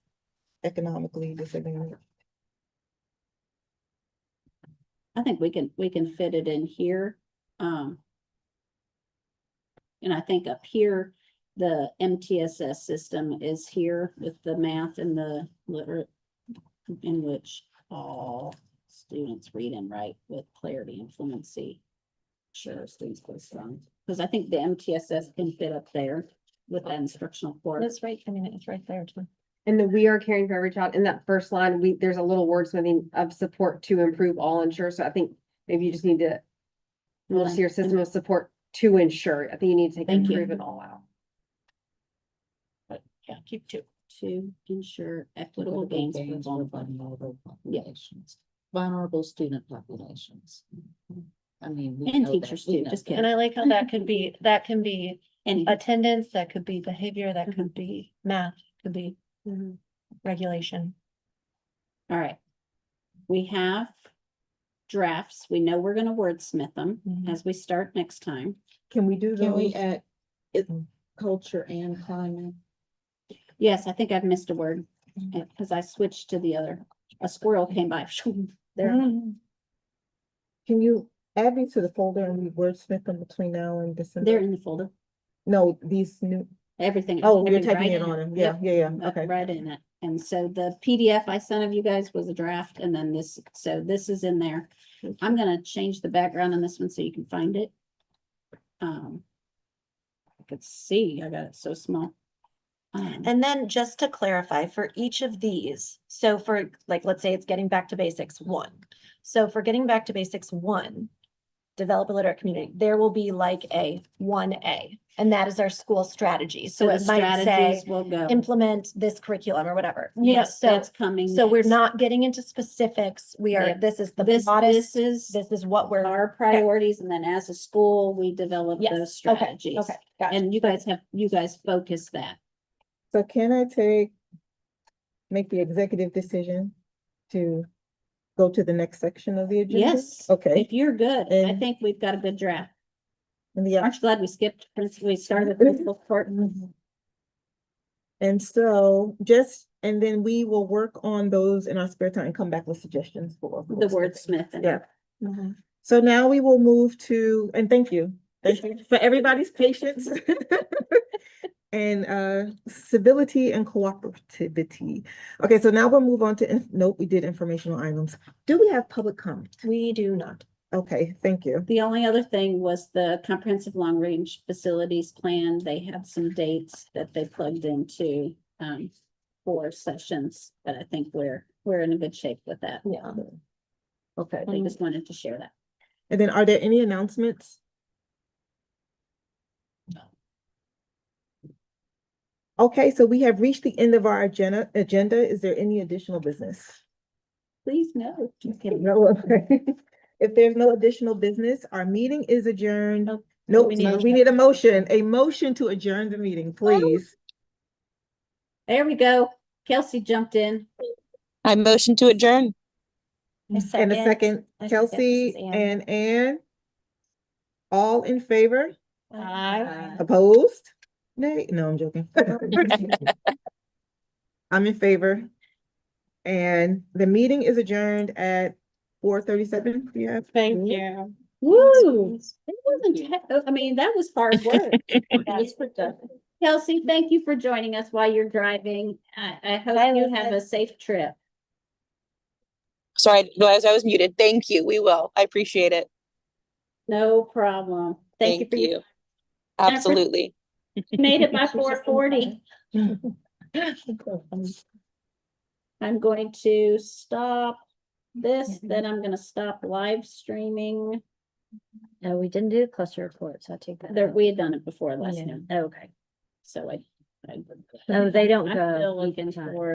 economically disadvantaged. I think we can fit it in here. And I think up here, the MTSS system is here with the math and the literate, in which all students read and write with clarity and fluency. Sure, students play strong, because I think the MTSS can fit up there with that instructional core. That's right. I mean, it's right there too. And the we are caring for every child in that first line, there's a little wordsmithing of support to improve all ensure. So I think maybe you just need to. We'll just see your system of support to ensure. I think you need to take Thank you. improve it all out. Yeah, keep two. To ensure equitable gains for vulnerable. vulnerable populations, vulnerable student populations. I mean. we And know teachers that, we too, know just that. And I like how that could be, And attendance, that could be behavior, that could be math, could be regulation. all right. We have drafts. We know we're gonna wordsmith them Mhm. as we start next time. Can we do Can we those? add it, culture and climate? Yes, I think I've missed a word, because I switched to the other. A squirrel came by. There, Can you add me to the folder and we wordsmith them between now and they're December? in the folder. No, these new, Everything. oh, you're everything typing right it in on it. them. Yeah, Yep, yeah, okay. right in it. And so the PDF I sent of you guys was a draft, and then this, so this is in there. I'm gonna change the background on this one so you can find it. I could see, I got it so small. And then just to clarify, for each of these, so for like, let's say it's getting back to basics 1. So for getting back to basics 1, develop a literate community, there will be like a 1A, and that is our school strategy. So the it might say, strategies will go. implement this curriculum or whatever. You know, Yes, so, that's coming. so we're next. not getting into specifics. We are, Yep. this is the This modest, is this is what we're. our priorities, and then as a school, we develop Yes, those okay, strategies. Okay, gotcha. And you guys focus that. So can I make the executive decision to go to the next section of the agenda? Yes. Okay. If you're good, I And- think we've got a good draft. And the, Aren't you glad we skipped, we started with principal court? and so and then we will work on those in our spare time and come back with suggestions for. The wordsmith. and- Yeah. So now we will move to, and thank you for everybody's patience. And civility and cooperativity. Okay, so now we'll move on to, nope, we did informational items. Do we have public comment? We do not. Okay, thank you. The only other thing was the comprehensive long-range facilities plan. They had some dates that they plugged into, for sessions, but I think we're in a good shape with that. Yeah. Okay, I just wanted to share that. and then are there any announcements? Okay, so we have reached the end of our agenda. Is there any additional business? Please no. No, okay. If there's no additional business, our meeting is adjourned. Nope, We need- we need a motion to adjourn the meeting, please. There we go. Kelsey jumped in. I motion to adjourn. And a second, I second, Kelsey this is Ann. and Ann. All in favor? Aye. Opposed? Nay, no, I'm joking. I'm in favor. And the meeting is adjourned at 4:37. Yeah. Thank you. Woo! It wasn't, I mean, that was hard work. Kelsey, thank you for joining us while you're driving. I hope you have a safe trip. Sorry, no, I was muted. Thank you. We will. I appreciate it. No problem. Thank you for your, Absolutely. made it by 4:40. I'm going to stop this, then I'm gonna stop live streaming. No, we didn't do cluster reports. I take that. There, out. we had done it before last Yeah. time, Okay. so I. No, they don't I'm go still each looking time. for